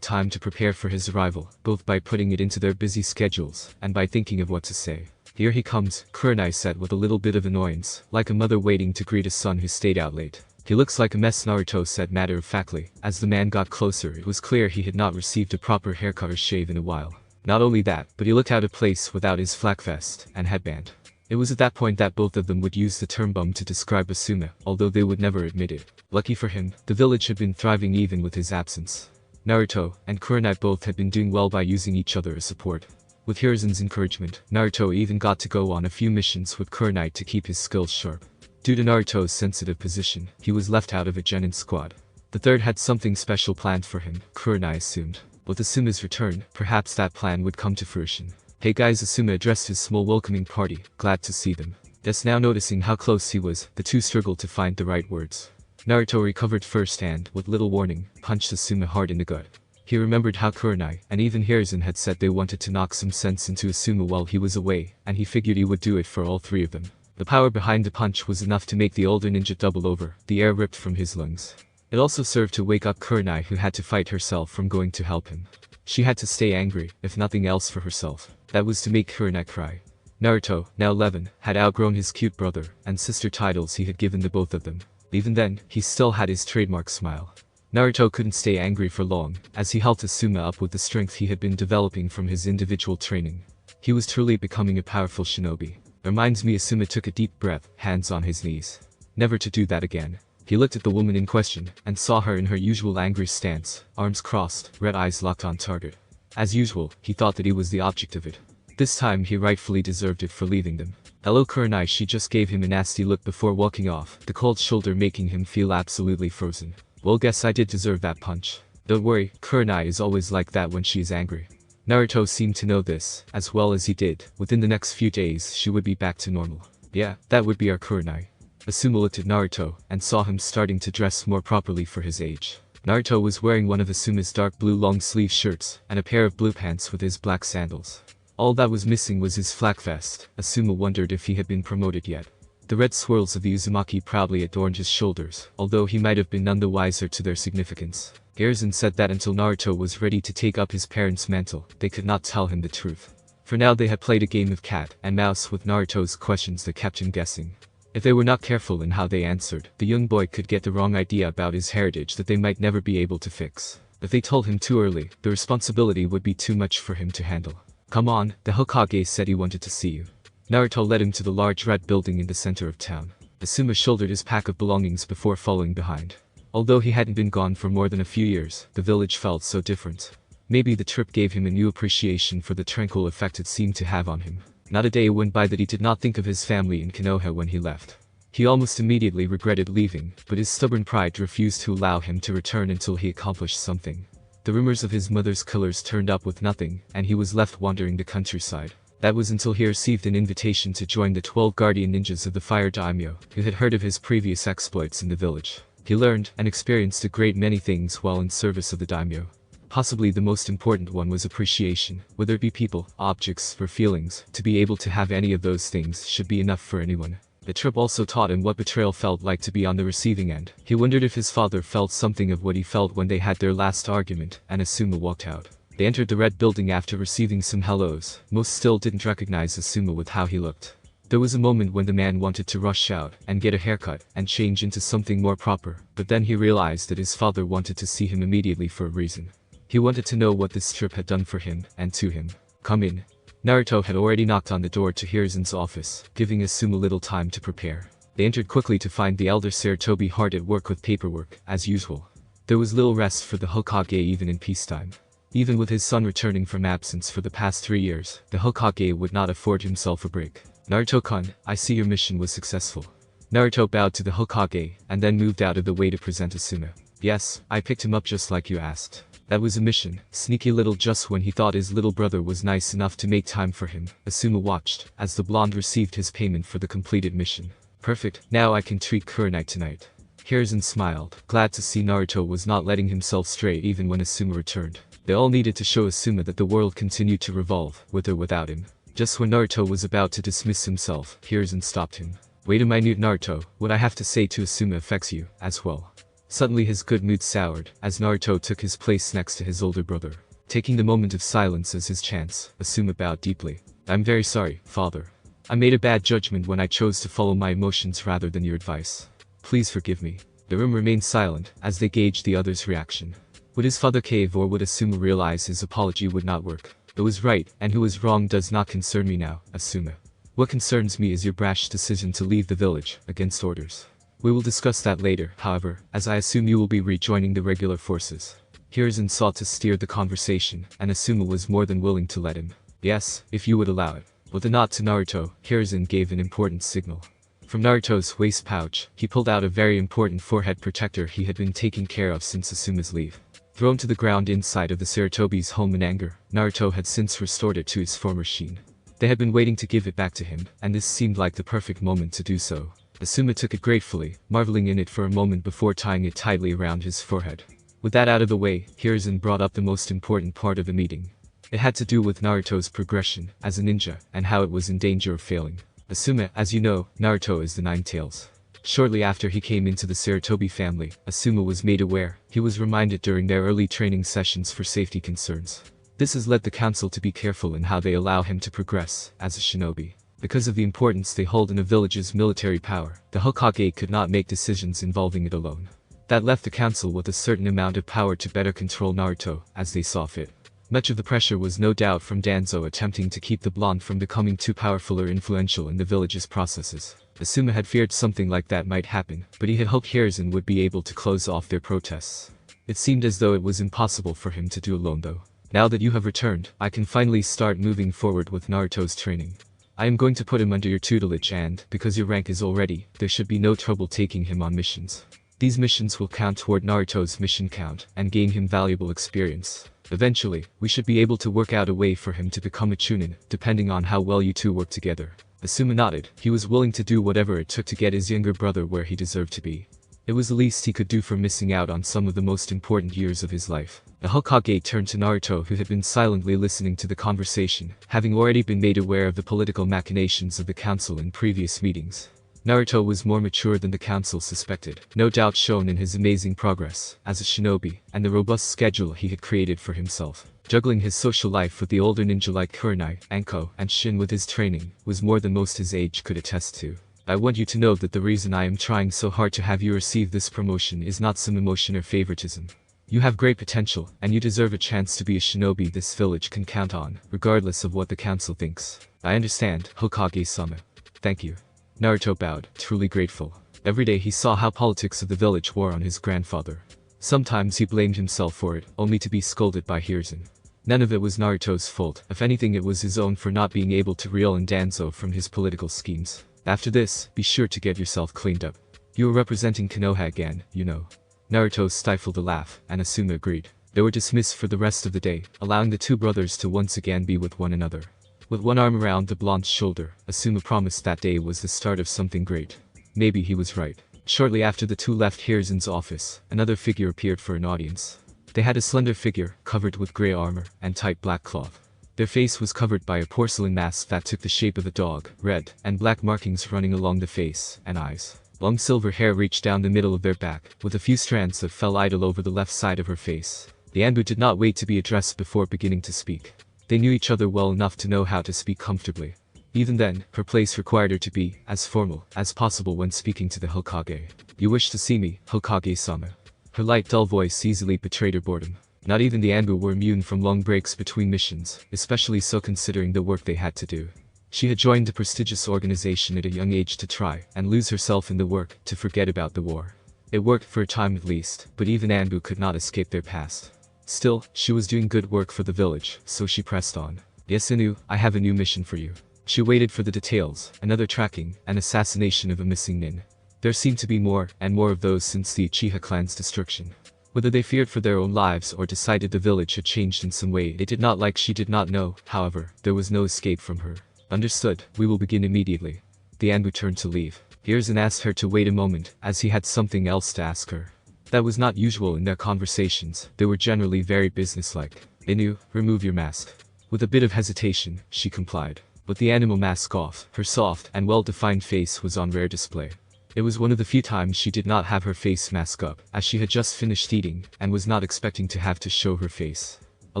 time to prepare for his arrival, both by putting it into their busy schedules, and by thinking of what to say. Here he comes, Kurenai said with a little bit of annoyance, like a mother waiting to greet a son who stayed out late. He looks like a mess, Naruto said matter-of-factly. As the man got closer it was clear he had not received a proper haircut or shave in a while. Not only that, but he looked out of place without his flak vest and headband. It was at that point that both of them would use the term bum to describe Asuma, although they would never admit it. Lucky for him, the village had been thriving even with his absence. Naruto and Kurenai both had been doing well by using each other as support. With Hiruzen's encouragement, Naruto even got to go on a few missions with Kurenai to keep his skills sharp. Due to Naruto's sensitive position, he was left out of a genin squad. The third had something special planned for him, Kurenai assumed. With Asuma's return, perhaps that plan would come to fruition. Hey guys, Asuma addressed his small welcoming party, glad to see them. Just now noticing how close he was, the two struggled to find the right words. Naruto recovered first and, with little warning, punched Asuma hard in the gut. He remembered how Kurenai and even Hiruzen had said they wanted to knock some sense into Asuma while he was away, and he figured he would do it for all three of them. The power behind the punch was enough to make the older ninja double over, the air ripped from his lungs. It also served to wake up Kurenai, who had to fight herself from going to help him. She had to stay angry, if nothing else for herself. That was to make Kurenai cry. Naruto, now 11, had outgrown his cute brother and sister titles he had given the both of them. Even then, he still had his trademark smile. Naruto couldn't stay angry for long, as he helped Asuma up with the strength he had been developing from his individual training. He was truly becoming a powerful shinobi. Reminds me, Asuma took a deep breath, hands on his knees. Never to do that again. He looked at the woman in question, and saw her in her usual angry stance, arms crossed, red eyes locked on target. As usual, he thought that he was the object of it. This time he rightfully deserved it for leaving them. Hello Kurenai, she just gave him a nasty look before walking off, the cold shoulder making him feel absolutely frozen. Well, guess I did deserve that punch. Don't worry, Kurenai is always like that when she's angry. Naruto seemed to know this, as well as he did. Within the next few days she would be back to normal. Yeah, that would be our Kurenai. Asuma looked at Naruto, and saw him starting to dress more properly for his age. Naruto was wearing one of Asuma's dark blue long-sleeve shirts, and a pair of blue pants with his black sandals. All that was missing was his flak vest. Asuma wondered if he had been promoted yet. The red swirls of the Uzumaki proudly adorned his shoulders, although he might have been none the wiser to their significance. Hiruzen said that until Naruto was ready to take up his parents' mantle, they could not tell him the truth. For now they had played a game of cat and mouse with Naruto's questions that kept him guessing. If they were not careful in how they answered, the young boy could get the wrong idea about his heritage that they might never be able to fix. If they told him too early, the responsibility would be too much for him to handle. Come on, the Hokage said he wanted to see you. Naruto led him to the large red building in the center of town. Asuma shouldered his pack of belongings before following behind. Although he hadn't been gone for more than a few years, the village felt so different. Maybe the trip gave him a new appreciation for the tranquil effect it seemed to have on him. Not a day went by that he did not think of his family in Konoha when he left. He almost immediately regretted leaving, but his stubborn pride refused to allow him to return until he accomplished something. The rumors of his mother's killers turned up with nothing, and he was left wandering the countryside. That was until he received an invitation to join the 12 guardian ninjas of the Fire Daimyo, who had heard of his previous exploits in the village. He learned and experienced a great many things while in service of the daimyo. Possibly the most important one was appreciation, whether it be people, objects, or feelings. To be able to have any of those things should be enough for anyone. The trip also taught him what betrayal felt like to be on the receiving end. He wondered if his father felt something of what he felt when they had their last argument, and Asuma walked out. They entered the red building after receiving some hellos. Most still didn't recognize Asuma with how he looked. There was a moment when the man wanted to rush out and get a haircut and change into something more proper, but then he realized that his father wanted to see him immediately for a reason. He wanted to know what this trip had done for him and to him. Come in. Naruto had already knocked on the door to Hiruzen's office, giving Asuma little time to prepare. They entered quickly to find the elder Sarutobi hard at work with paperwork, as usual. There was little rest for the Hokage even in peacetime. Even with his son returning from absence for the past 3 years, the Hokage would not afford himself a break. Naruto-kun, I see your mission was successful. Naruto bowed to the Hokage, and then moved out of the way to present Asuma. Yes, I picked him up just like you asked. That was a mission. Sneaky little. Just when he thought his little brother was nice enough to make time for him, Asuma watched, as the blonde received his payment for the completed mission. Perfect, now I can treat Kurenai tonight. Hiruzen smiled, glad to see Naruto was not letting himself stray even when Asuma returned. They all needed to show Asuma that the world continued to revolve, with or without him. Just when Naruto was about to dismiss himself, Hiruzen stopped him. "Wait a minute, Naruto, what I have to say to Asuma affects you, as well." Suddenly his good mood soured, as Naruto took his place next to his older brother. Taking the moment of silence as his chance, Asuma bowed deeply. "I'm very sorry, father. I made a bad judgment when I chose to follow my emotions rather than your advice. Please forgive me." The room remained silent, as they gauged the other's reaction. Would his father cave, or would Asuma realize his apology would not work? It was right, and who was wrong does not concern me now, Asuma. What concerns me is your brash decision to leave the village, against orders. We will discuss that later, however, as I assume you will be rejoining the regular forces. Hiruzen sought to steer the conversation, and Asuma was more than willing to let him. "Yes, if you would allow it." With a nod to Naruto, Hiruzen gave an important signal. From Naruto's waist pouch, he pulled out a very important forehead protector he had been taking care of since Asuma's leave. Thrown to the ground inside of the Sarutobi's home in anger, Naruto had since restored it to its former sheen. They had been waiting to give it back to him, and this seemed like the perfect moment to do so. Asuma took it gratefully, marveling in it for a moment before tying it tightly around his forehead. With that out of the way, Hiruzen brought up the most important part of the meeting. It had to do with Naruto's progression as a ninja, and how it was in danger of failing. Asuma, as you know, Naruto is the Nine Tails. Shortly after he came into the Sarutobi family, Asuma was made aware. He was reminded during their early training sessions for safety concerns. This has led the council to be careful in how they allow him to progress as a shinobi. Because of the importance they hold in a village's military power, the Hokage could not make decisions involving it alone. That left the council with a certain amount of power to better control Naruto, as they saw fit. Much of the pressure was no doubt from Danzo attempting to keep the blonde from becoming too powerful or influential in the village's processes. Asuma had feared something like that might happen, but he had hoped Hiruzen would be able to close off their protests. It seemed as though it was impossible for him to do alone though. "Now that you have returned, I can finally start moving forward with Naruto's training. I am going to put him under your tutelage and, because your rank is already, there should be no trouble taking him on missions. These missions will count toward Naruto's mission count, and gain him valuable experience. Eventually, we should be able to work out a way for him to become a chunin, depending on how well you two work together." Asuma nodded. He was willing to do whatever it took to get his younger brother where he deserved to be. It was the least he could do for missing out on some of the most important years of his life. The Hokage turned to Naruto, who had been silently listening to the conversation, having already been made aware of the political machinations of the council in previous meetings. Naruto was more mature than the council suspected, no doubt shown in his amazing progress as a shinobi, and the robust schedule he had created for himself. Juggling his social life with the older ninja like Kurenai, Anko, and Shin with his training, was more than most his age could attest to. "I want you to know that the reason I am trying so hard to have you receive this promotion is not some emotion or favoritism. You have great potential, and you deserve a chance to be a shinobi this village can count on, regardless of what the council thinks." "I understand, Hokage-sama. Thank you." Naruto bowed, truly grateful. Every day he saw how politics of the village wore on his grandfather. Sometimes he blamed himself for it, only to be scolded by Hiruzen. None of it was Naruto's fault. If anything, it was his own for not being able to reel in Danzo from his political schemes. "After this, be sure to get yourself cleaned up. You are representing Konoha again, you know." Naruto stifled a laugh, and Asuma agreed. They were dismissed for the rest of the day, allowing the two brothers to once again be with one another. With one arm around the blonde's shoulder, Asuma promised that day was the start of something great. Maybe he was right. Shortly after the two left Hiruzen's office, another figure appeared for an audience. They had a slender figure, covered with grey armor, and tight black cloth. Their face was covered by a porcelain mask that took the shape of a dog, red and black markings running along the face and eyes. Long silver hair reached down the middle of their back, with a few strands that fell idle over the left side of her face. The Anbu did not wait to be addressed before beginning to speak. They knew each other well enough to know how to speak comfortably. Even then, her place required her to be as formal as possible when speaking to the Hokage. "You wish to see me, Hokage-sama." Her light, dull voice easily betrayed her boredom. Not even the Anbu were immune from long breaks between missions, especially so considering the work they had to do. She had joined a prestigious organization at a young age to try and lose herself in the work, to forget about the war. It worked for a time at least, but even Anbu could not escape their past. Still, she was doing good work for the village, so she pressed on. "Yes, Inu, I have a new mission for you." She waited for the details, another tracking, and assassination of a missing nin. There seemed to be more and more of those since the Uchiha clan's destruction. Whether they feared for their own lives or decided the village had changed in some way they did not like, she did not know. However, there was no escape from her. "Understood, we will begin immediately." The Anbu turned to leave. Hiruzen asked her to wait a moment, as he had something else to ask her. That was not usual in their conversations, they were generally very businesslike. Inu, remove your mask. With a bit of hesitation, she complied. With the animal mask off, her soft and well-defined face was on rare display. It was one of the few times she did not have her face mask up, as she had just finished eating, and was not expecting to have to show her face. A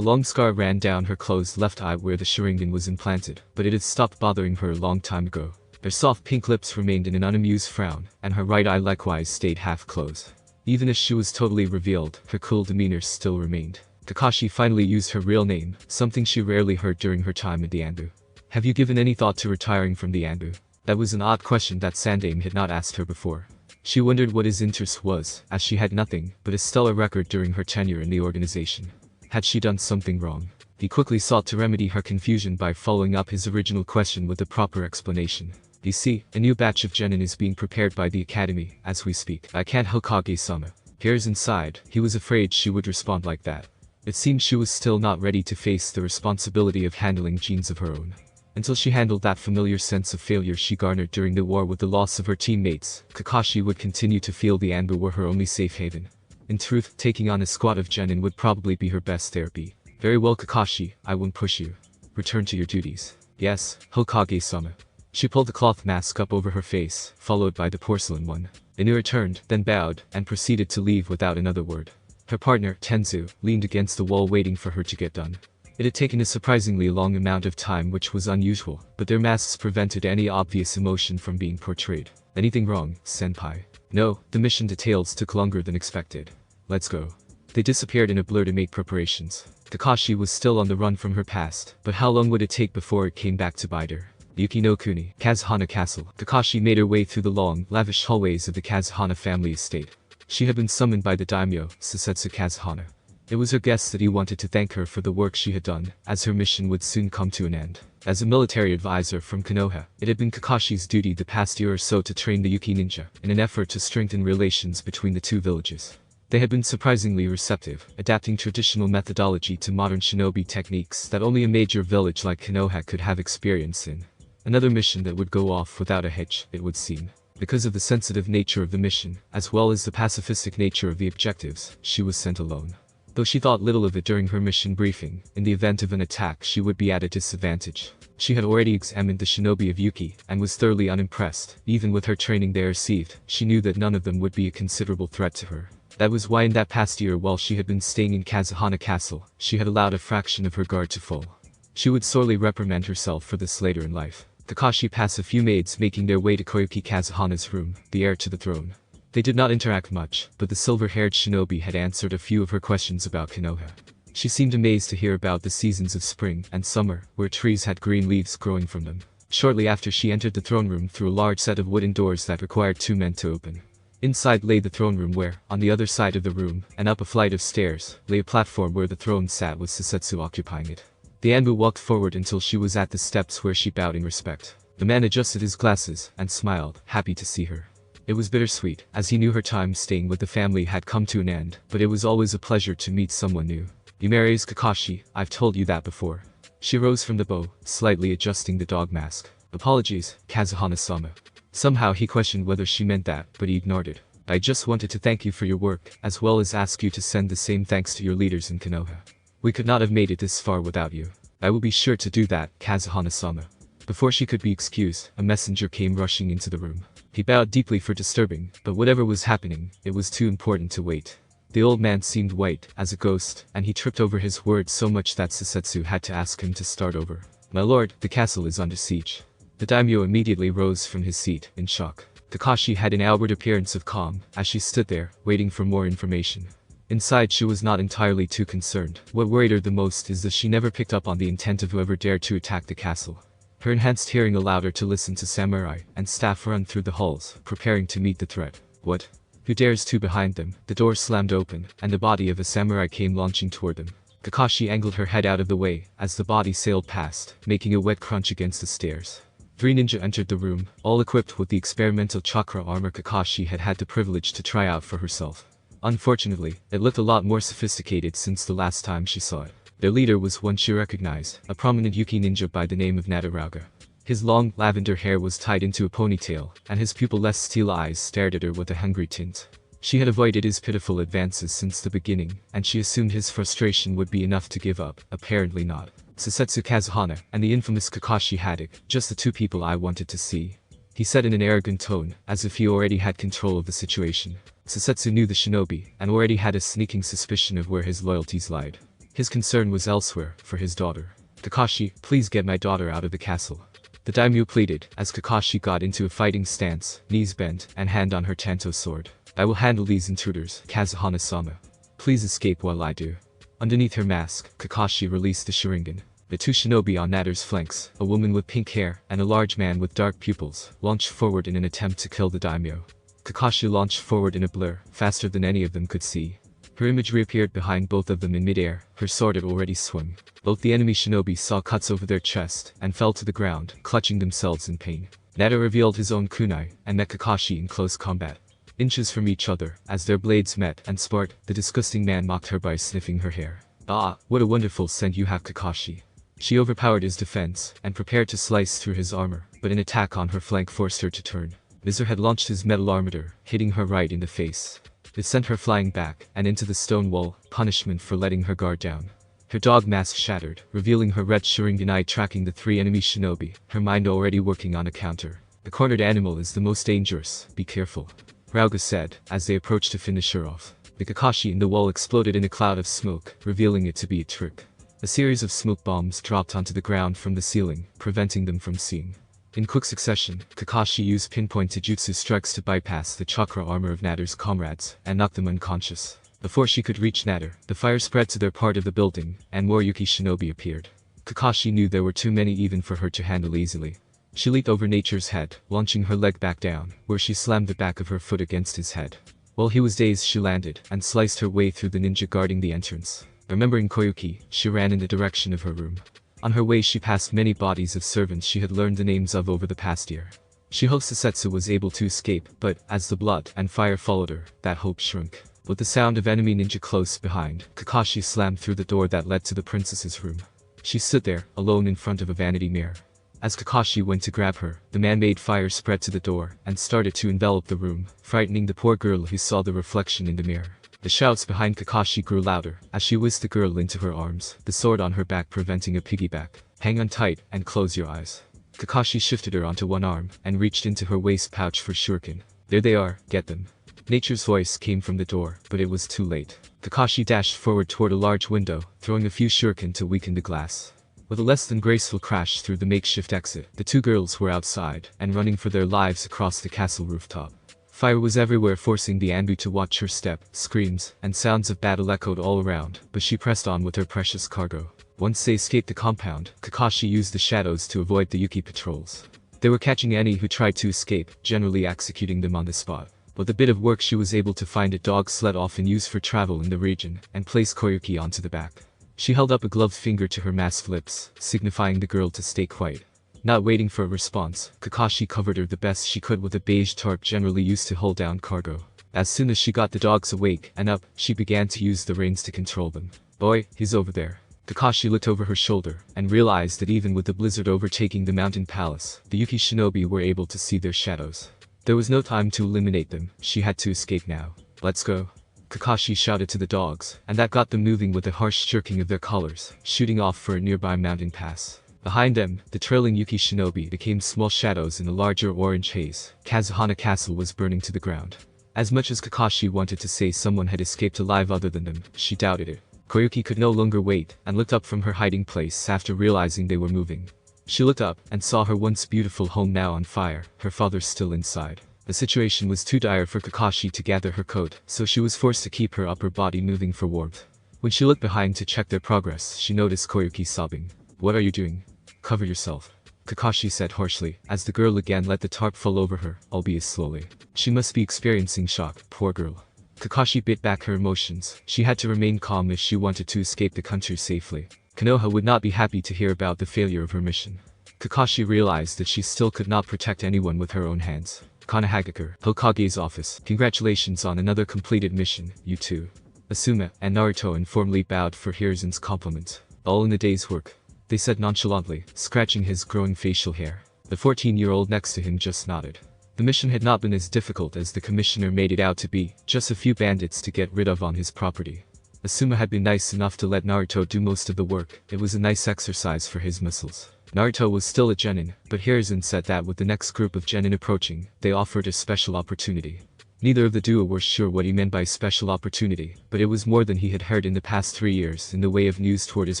long scar ran down her closed left eye where the Sharingan was implanted, but it had stopped bothering her a long time ago. Her soft pink lips remained in an unamused frown, and her right eye likewise stayed half closed. Even as she was totally revealed, her cool demeanor still remained. Kakashi finally used her real name, something she rarely heard during her time at the Anbu. Have you given any thought to retiring from the Anbu? That was an odd question that Sandaime had not asked her before. She wondered what his interest was, as she had nothing but a stellar record during her tenure in the organization. Had she done something wrong? He quickly sought to remedy her confusion by following up his original question with a proper explanation. You see, a new batch of genin is being prepared by the academy, as we speak. I can't Hokage-sama. Hiruzen sighed. He was afraid she would respond like that. It seemed she was still not ready to face the responsibility of handling genes of her own. Until she handled that familiar sense of failure she garnered during the war with the loss of her teammates, Kakashi would continue to feel the Anbu were her only safe haven. In truth, taking on a squad of genin would probably be her best therapy. Very well Kakashi, I won't push you. Return to your duties. Yes, Hokage-sama. She pulled the cloth mask up over her face, followed by the porcelain one. Inu returned, then bowed, and proceeded to leave without another word. Her partner, Tenzu, leaned against the wall waiting for her to get done. It had taken a surprisingly long amount of time, which was unusual, but their masks prevented any obvious emotion from being portrayed. Anything wrong, senpai? No, the mission details took longer than expected. Let's go. They disappeared in a blur to make preparations. Kakashi was still on the run from her past, but how long would it take before it came back to bite her? Yuki no Kuni, Kazuhana Castle. Kakashi made her way through the long, lavish hallways of the Kazuhana family estate. She had been summoned by the daimyo, Susetsu Kazuhana. It was her guess that he wanted to thank her for the work she had done, as her mission would soon come to an end. As a military advisor from Konoha, it had been Kakashi's duty the past year or so to train the Yuki ninja, in an effort to strengthen relations between the two villages. They had been surprisingly receptive, adapting traditional methodology to modern shinobi techniques that only a major village like Konoha could have experience in. Another mission that would go off without a hitch, it would seem. Because of the sensitive nature of the mission, as well as the pacifistic nature of the objectives, she was sent alone. Though she thought little of it during her mission briefing, in the event of an attack she would be at a disadvantage. She had already examined the shinobi of Yuki, and was thoroughly unimpressed. Even with her training there received, she knew that none of them would be a considerable threat to her. That was why in that past year while she had been staying in Kazuhana Castle, she had allowed a fraction of her guard to fall. She would sorely reprimand herself for this later in life. Kakashi passed a few maids making their way to Koyuki Kazuhana's room, the heir to the throne. They did not interact much, but the silver-haired shinobi had answered a few of her questions about Konoha. She seemed amazed to hear about the seasons of spring and summer, where trees had green leaves growing from them. Shortly after she entered the throne room through a large set of wooden doors that required 2 men to open. Inside lay the throne room where, on the other side of the room, and up a flight of stairs, lay a platform where the throne sat with Susetsu occupying it. The Anbu walked forward until she was at the steps where she bowed in respect. The man adjusted his glasses, and smiled, happy to see her. It was bittersweet, as he knew her time staying with the family had come to an end, but it was always a pleasure to meet someone new. Yumeri is Kakashi, I've told you that before. She rose from the bow, slightly adjusting the dog mask. Apologies, Kazuhana-sama. Somehow he questioned whether she meant that, but he ignored it. I just wanted to thank you for your work, as well as ask you to send the same thanks to your leaders in Konoha. We could not have made it this far without you. I will be sure to do that, Kazuhana-sama. Before she could be excused, a messenger came rushing into the room. He bowed deeply for disturbing, but whatever was happening, it was too important to wait. The old man seemed white, as a ghost, and he tripped over his words so much that Susetsu had to ask him to start over. My lord, the castle is under siege. The daimyo immediately rose from his seat, in shock. Kakashi had an outward appearance of calm, as she stood there, waiting for more information. Inside she was not entirely too concerned. What worried her the most is that she never picked up on the intent of whoever dared to attack the castle. Her enhanced hearing allowed her to listen to samurai and staff run through the halls, preparing to meet the threat. What? Who dares to? Behind them, the door slammed open, and the body of a samurai came launching toward them. Kakashi angled her head out of the way, as the body sailed past, making a wet crunch against the stairs. 3 ninja entered the room, all equipped with the experimental chakra armor Kakashi had had the privilege to try out for herself. Unfortunately, it looked a lot more sophisticated since the last time she saw it. Their leader was one she recognized, a prominent Yuki ninja by the name of Naruto. His long, lavender hair was tied into a ponytail, and his pupil-less steel eyes stared at her with a hungry tint. She had avoided his pitiful advances since the beginning, and she assumed his frustration would be enough to give up. Apparently not. Susetsu Kazuhana and the infamous Kakashi Haddock, just the two people I wanted to see, he said in an arrogant tone, as if he already had control of the situation. Susetsu knew the shinobi, and already had a sneaking suspicion of where his loyalties lied. His concern was elsewhere, for his daughter. "Kakashi, please get my daughter out of the castle," the daimyo pleaded, as Kakashi got into a fighting stance, knees bent, and hand on her tanto sword. "I will handle these intruders, Kazuhana-sama. Please escape while I do." Underneath her mask, Kakashi released the Sharingan. The two shinobi on Natter's flanks, a woman with pink hair and a large man with dark pupils, launched forward in an attempt to kill the daimyo. Kakashi launched forward in a blur, faster than any of them could see. Her image reappeared behind both of them in midair, her sword had already swung. Both the enemy shinobi saw cuts over their chest and fell to the ground, clutching themselves in pain. Natter revealed his own kunai and met Kakashi in close combat. Inches from each other, as their blades met and sparred, the disgusting man mocked her by sniffing her hair. "Ah, what a wonderful scent you have, Kakashi." She overpowered his defense, and prepared to slice through his armor, but an attack on her flank forced her to turn. Vizor had launched his metal armature, hitting her right in the face. It sent her flying back, and into the stone wall, punishment for letting her guard down. Her dog mask shattered, revealing her red Sharingan eye tracking the three enemy shinobi, her mind already working on a counter. "The cornered animal is the most dangerous, be careful," Rauga said, as they approached to finish her off. The Kakashi in the wall exploded in a cloud of smoke, revealing it to be a trick. A series of smoke bombs dropped onto the ground from the ceiling, preventing them from seeing. In quick succession, Kakashi used pinpoint Taijutsu strikes to bypass the chakra armor of Natter's comrades, and knock them unconscious. Before she could reach Natter, the fire spread to their part of the building, and more Yuki shinobi appeared. Kakashi knew there were too many even for her to handle easily. She leaped over Nature's head, launching her leg back down, where she slammed the back of her foot against his head. While he was dazed, she landed, and sliced her way through the ninja guarding the entrance. Remembering Koyuki, she ran in the direction of her room. On her way she passed many bodies of servants she had learned the names of over the past year. She hoped Susetsu was able to escape, but, as the blood and fire followed her, that hope shrunk. With the sound of enemy ninja close behind, Kakashi slammed through the door that led to the princess's room. She stood there, alone in front of a vanity mirror. As Kakashi went to grab her, the man-made fire spread to the door, and started to envelop the room, frightening the poor girl who saw the reflection in the mirror. The shouts behind Kakashi grew louder, as she whisked the girl into her arms, the sword on her back preventing a piggyback. "Hang on tight, and close your eyes." Kakashi shifted her onto one arm, and reached into her waist pouch for shuriken. "There they are, get them." Nature's voice came from the door, but it was too late. Kakashi dashed forward toward a large window, throwing a few shuriken to weaken the glass. With a less than graceful crash through the makeshift exit, the two girls were outside, and running for their lives across the castle rooftop. Fire was everywhere, forcing the Anbu to watch her step. Screams and sounds of battle echoed all around, but she pressed on with her precious cargo. Once they escaped the compound, Kakashi used the shadows to avoid the Yuki patrols. They were catching any who tried to escape, generally executing them on the spot. With a bit of work she was able to find a dog sled often used for travel in the region, and place Koyuki onto the back. She held up a gloved finger to her masked lips, signifying the girl to stay quiet. Not waiting for a response, Kakashi covered her the best she could with a beige tarp generally used to hold down cargo. As soon as she got the dogs awake and up, she began to use the reins to control them. "Boy, he's over there." Kakashi looked over her shoulder, and realized that even with the blizzard overtaking the mountain palace, the Yuki shinobi were able to see their shadows. There was no time to eliminate them, she had to escape now. "Let's go," Kakashi shouted to the dogs, and that got them moving with a harsh jerking of their collars, shooting off for a nearby mountain pass. Behind them, the trailing Yuki shinobi became small shadows in a larger orange haze. Kazuhana Castle was burning to the ground. As much as Kakashi wanted to say someone had escaped alive other than them, she doubted it. Koyuki could no longer wait, and looked up from her hiding place after realizing they were moving. She looked up, and saw her once beautiful home now on fire, her father still inside. The situation was too dire for Kakashi to gather her coat, so she was forced to keep her upper body moving for warmth. When she looked behind to check their progress, she noticed Koyuki sobbing. "What are you doing?" "Cover yourself," Kakashi said harshly, as the girl again let the tarp fall over her, albeit slowly. She must be experiencing shock, poor girl. Kakashi bit back her emotions. She had to remain calm if she wanted to escape the country safely. Konoha would not be happy to hear about the failure of her mission. Kakashi realized that she still could not protect anyone with her own hands. Kanahagakure, Hokage's office. "Congratulations on another completed mission, you two." Asuma and Naruto informally bowed for Hiruzen's compliment. "All in the day's work," they said nonchalantly, scratching his growing facial hair. The 14-year-old next to him just nodded. The mission had not been as difficult as the commissioner made it out to be, just a few bandits to get rid of on his property. Asuma had been nice enough to let Naruto do most of the work. It was a nice exercise for his muscles. Naruto was still a genin, but Hiruzen said that with the next group of genin approaching, they offered a special opportunity. Neither of the duo were sure what he meant by special opportunity, but it was more than he had heard in the past 3 years in the way of news toward his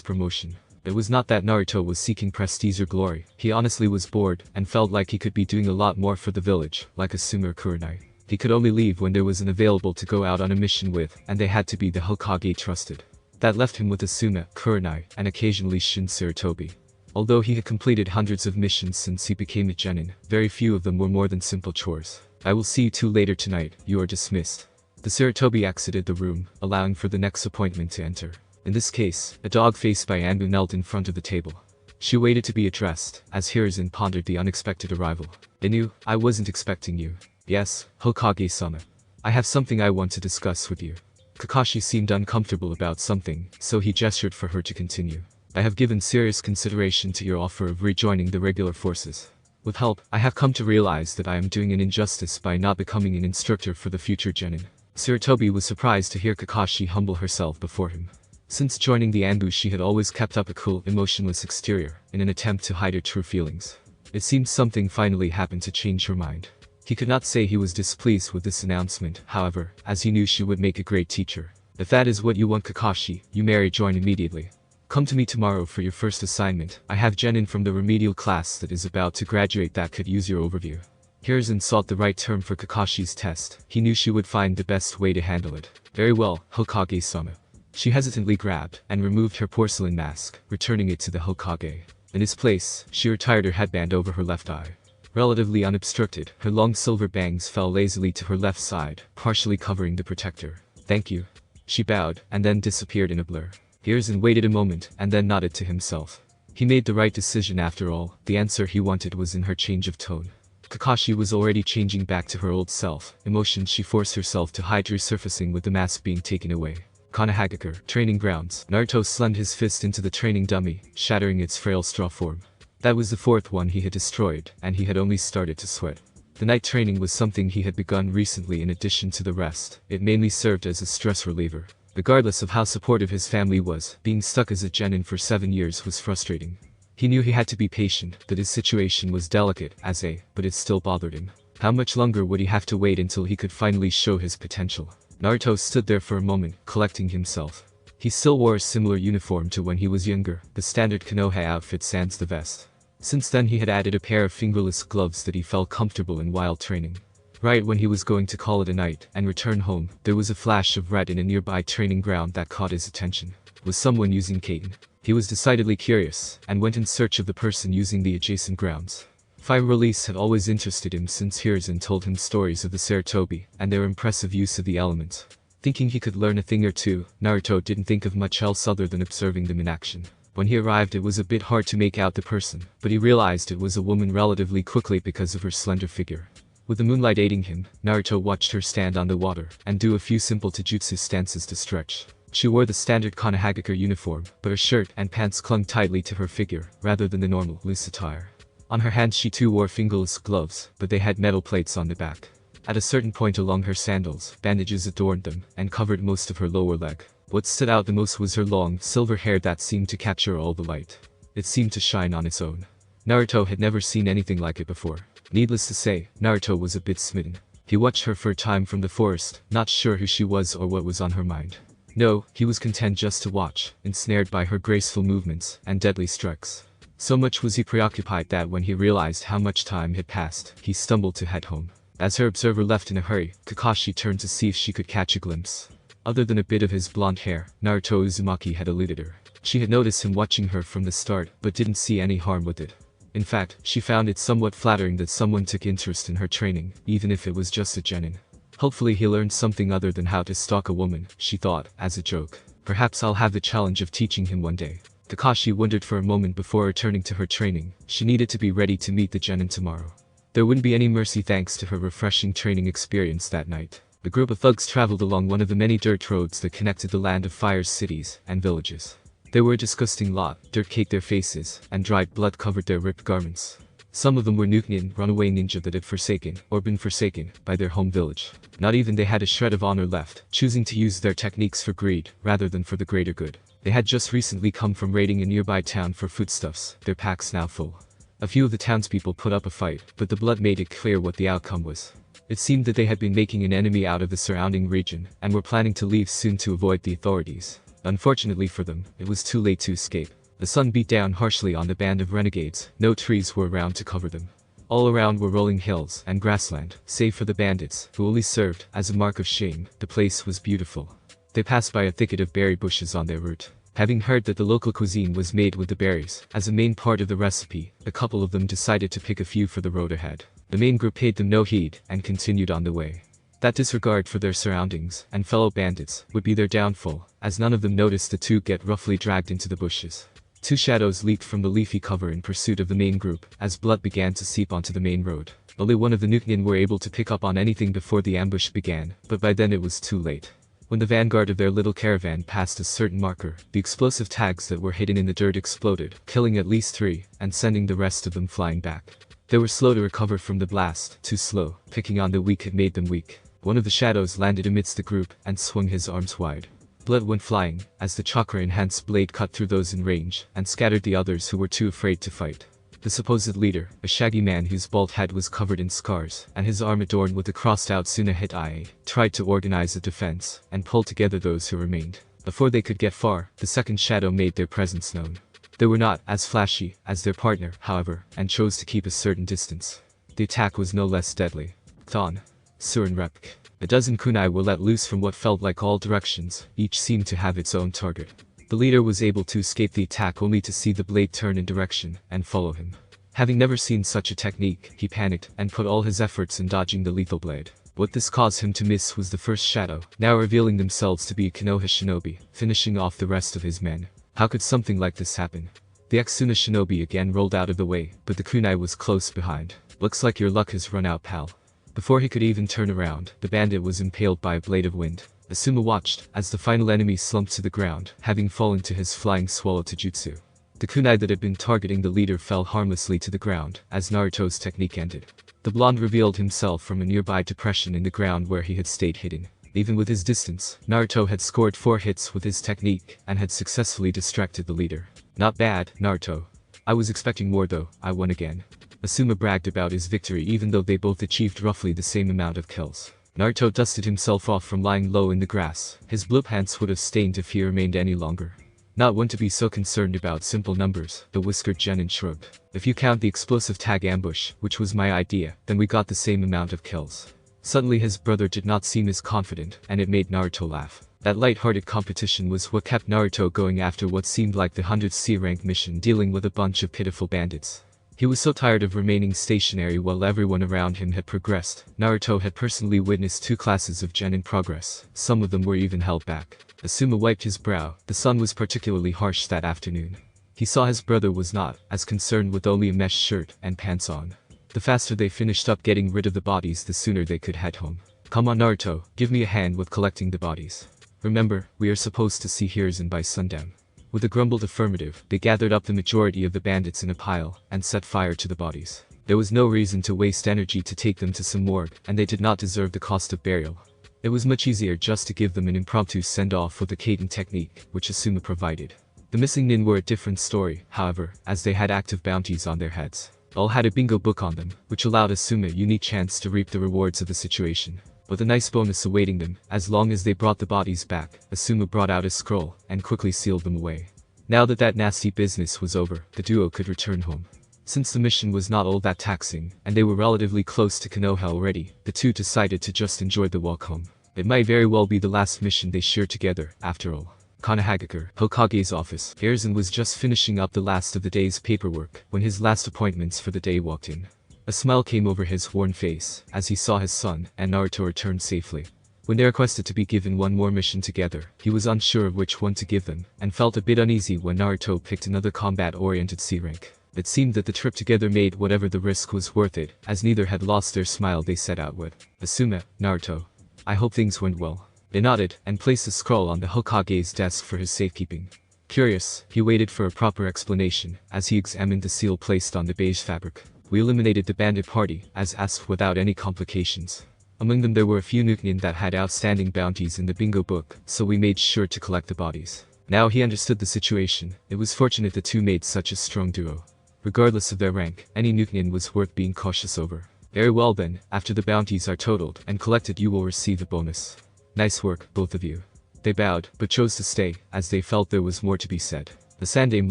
promotion. It was not that Naruto was seeking prestige or glory, he honestly was bored, and felt like he could be doing a lot more for the village, like Asuma or Kurenai. He could only leave when there was an available to go out on a mission with, and they had to be the Hokage trusted. That left him with Asuma, Kurenai, and occasionally Shin Sarutobi. Although he had completed hundreds of missions since he became a genin, very few of them were more than simple chores. I will see you two later tonight, you are dismissed. The Sarutobi exited the room, allowing for the next appointment to enter. In this case, a dog faced by Anbu knelt in front of the table. She waited to be addressed, as Hiruzen pondered the unexpected arrival. Inu, I wasn't expecting you. Yes, Hokage-sama. I have something I want to discuss with you. Kakashi seemed uncomfortable about something, so he gestured for her to continue. I have given serious consideration to your offer of rejoining the regular forces. With help, I have come to realize that I am doing an injustice by not becoming an instructor for the future genin. Sarutobi was surprised to hear Kakashi humble herself before him. Since joining the Anbu, she had always kept up a cool, emotionless exterior, in an attempt to hide her true feelings. It seemed something finally happened to change her mind. He could not say he was displeased with this announcement, however, as he knew she would make a great teacher. If that is what you want, Kakashi, you may rejoin immediately. Come to me tomorrow for your first assignment. I have genin from the remedial class that is about to graduate that could use your overview. Hiruzen sought the right term for Kakashi's test. He knew she would find the best way to handle it. Very well, Hokage-sama. She hesitantly grabbed and removed her porcelain mask, returning it to the Hokage. In his place, she retired her headband over her left eye. Relatively unobstructed, her long silver bangs fell lazily to her left side, partially covering the protector. Thank you. She bowed, and then disappeared in a blur. Hiruzen waited a moment, and then nodded to himself. He made the right decision after all. The answer he wanted was in her change of tone. Kakashi was already changing back to her old self, emotions she forced herself to hide resurfacing with the mask being taken away. Konohagakure, training grounds. Naruto slammed his fist into the training dummy, shattering its frail straw form. That was the fourth one he had destroyed, and he had only started to sweat. The night training was something he had begun recently in addition to the rest. It mainly served as a stress reliever. Regardless of how supportive his family was, being stuck as a genin for 7 years was frustrating. He knew he had to be patient, that his situation was delicate, but it still bothered him. How much longer would he have to wait until he could finally show his potential? Naruto stood there for a moment, collecting himself. He still wore a similar uniform to when he was younger, the standard Konoha outfit sans the vest. Since then he had added a pair of fingerless gloves that he felt comfortable in while training. Right when he was going to call it a night and return home, there was a flash of red in a nearby training ground that caught his attention. Was someone using Katen? He was decidedly curious, and went in search of the person using the adjacent grounds. Fire release had always interested him since Hiruzen told him stories of the Sarutobi and their impressive use of the elements. Thinking he could learn a thing or two, Naruto didn't think of much else other than observing them in action. When he arrived, it was a bit hard to make out the person, but he realized it was a woman relatively quickly because of her slender figure. With the moonlight aiding him, Naruto watched her stand on the water and do a few simple taijutsu stances to stretch. She wore the standard Konohagakure uniform, but her shirt and pants clung tightly to her figure, rather than the normal loose attire. On her hands she too wore fingerless gloves, but they had metal plates on the back. At a certain point along her sandals, bandages adorned them, and covered most of her lower leg. What stood out the most was her long, silver hair that seemed to capture all the light. It seemed to shine on its own. Naruto had never seen anything like it before. Needless to say, Naruto was a bit smitten. He watched her for a time from the forest, not sure who she was or what was on her mind. No, he was content just to watch, ensnared by her graceful movements and deadly strikes. So much was he preoccupied that when he realized how much time had passed, he stumbled to head home. As her observer left in a hurry, Kakashi turned to see if she could catch a glimpse. Other than a bit of his blonde hair, Naruto Uzumaki had eluded her. She had noticed him watching her from the start, but didn't see any harm with it. In fact, she found it somewhat flattering that someone took interest in her training, even if it was just a genin. Hopefully he learned something other than how to stalk a woman, she thought, as a joke. Perhaps I'll have the challenge of teaching him one day. Kakashi wondered for a moment before returning to her training. She needed to be ready to meet the genin tomorrow. There wouldn't be any mercy thanks to her refreshing training experience that night. The group of thugs traveled along one of the many dirt roads that connected the Land of Fire's cities and villages. They were a disgusting lot, dirt caked their faces, and dried blood covered their ripped garments. Some of them were Nukenin, runaway ninja that had forsaken, or been forsaken, by their home village. Not even they had a shred of honor left, choosing to use their techniques for greed, rather than for the greater good. They had just recently come from raiding a nearby town for foodstuffs, their packs now full. A few of the townspeople put up a fight, but the blood made it clear what the outcome was. It seemed that they had been making an enemy out of the surrounding region, and were planning to leave soon to avoid the authorities. Unfortunately for them, it was too late to escape. The sun beat down harshly on the band of renegades, no trees were around to cover them. All around were rolling hills and grassland, save for the bandits, who only served as a mark of shame. The place was beautiful. They passed by a thicket of berry bushes on their route. Having heard that the local cuisine was made with the berries as a main part of the recipe, a couple of them decided to pick a few for the road ahead. The main group paid them no heed and continued on the way. That disregard for their surroundings and fellow bandits would be their downfall, as none of them noticed the two get roughly dragged into the bushes. Two shadows leaped from the leafy cover in pursuit of the main group, as blood began to seep onto the main road. Only one of the Nukenin were able to pick up on anything before the ambush began, but by then it was too late. When the vanguard of their little caravan passed a certain marker, the explosive tags that were hidden in the dirt exploded, killing at least 3, and sending the rest of them flying back. They were slow to recover from the blast, too slow. Picking on the weak had made them weak. One of the shadows landed amidst the group and swung his arms wide. Blood went flying, as the chakra-enhanced blade cut through those in range, and scattered the others who were too afraid to fight. The supposed leader, a shaggy man whose bald head was covered in scars, and his arm adorned with a crossed-out Tsunehit eye, tried to organize a defense, and pull together those who remained. Before they could get far, the second shadow made their presence known. They were not as flashy as their partner, however, and chose to keep a certain distance. The attack was no less deadly. Thon. Surin Repk. A dozen kunai were let loose from what felt like all directions, each seemed to have its own target. The leader was able to escape the attack only to see the blade turn in direction and follow him. Having never seen such a technique, he panicked and put all his efforts in dodging the lethal blade. What this caused him to miss was the first shadow, now revealing themselves to be a Konoha shinobi, finishing off the rest of his men. How could something like this happen? The Exuna shinobi again rolled out of the way, but the kunai was close behind. Looks like your luck has run out, pal. Before he could even turn around, the bandit was impaled by a blade of wind. Asuma watched as the final enemy slumped to the ground, having fallen to his flying swallow taijutsu. The kunai that had been targeting the leader fell harmlessly to the ground, as Naruto's technique ended. The blonde revealed himself from a nearby depression in the ground where he had stayed hidden. Even with his distance, Naruto had scored 4 hits with his technique, and had successfully distracted the leader. Not bad, Naruto. I was expecting more though, I won again. Asuma bragged about his victory even though they both achieved roughly the same amount of kills. Naruto dusted himself off from lying low in the grass. His blue pants would have stained if he remained any longer. Not one to be so concerned about simple numbers, the whiskered genin shrugged. If you count the explosive tag ambush, which was my idea, then we got the same amount of kills. Suddenly his brother did not seem as confident, and it made Naruto laugh. That light-hearted competition was what kept Naruto going after what seemed like the 100th C-rank mission dealing with a bunch of pitiful bandits. He was so tired of remaining stationary while everyone around him had progressed. Naruto had personally witnessed 2 classes of genin progress. Some of them were even held back. Asuma wiped his brow. The sun was particularly harsh that afternoon. He saw his brother was not as concerned with only a mesh shirt and pants on. The faster they finished up getting rid of the bodies, the sooner they could head home. Come on Naruto, give me a hand with collecting the bodies. Remember, we are supposed to see Hiruzen by sundown. With a grumbled affirmative, they gathered up the majority of the bandits in a pile, and set fire to the bodies. There was no reason to waste energy to take them to some morgue, and they did not deserve the cost of burial. It was much easier just to give them an impromptu send-off with the Kaden technique, which Asuma provided. The missing nin were a different story, however, as they had active bounties on their heads. All had a bingo book on them, which allowed Asuma a unique chance to reap the rewards of the situation. With a nice bonus awaiting them, as long as they brought the bodies back. Asuma brought out a scroll, and quickly sealed them away. Now that that nasty business was over, the duo could return home. Since the mission was not all that taxing, and they were relatively close to Konoha already, the two decided to just enjoy the walk home. It might very well be the last mission they share together, after all. Konohagakure, Hokage's office. Hiruzen was just finishing up the last of the day's paperwork, when his last appointments for the day walked in. A smile came over his worn face, as he saw his son and Naruto return safely. When they requested to be given one more mission together, he was unsure of which one to give them, and felt a bit uneasy when Naruto picked another combat-oriented C-rank. It seemed that the trip together made whatever the risk was worth it, as neither had lost their smile they set out with. Asuma, Naruto. I hope things went well. They nodded, and placed the scroll on the Hokage's desk for his safekeeping. Curious, he waited for a proper explanation, as he examined the seal placed on the beige fabric. We eliminated the bandit party, as asked without any complications. Among them there were a few Nukenin that had outstanding bounties in the bingo book, so we made sure to collect the bodies. Now he understood the situation. It was fortunate the two made such a strong duo. Regardless of their rank, any Nukenin was worth being cautious over. Very well then, after the bounties are totaled and collected you will receive a bonus. Nice work, both of you. They bowed, but chose to stay, as they felt there was more to be said. The Sandame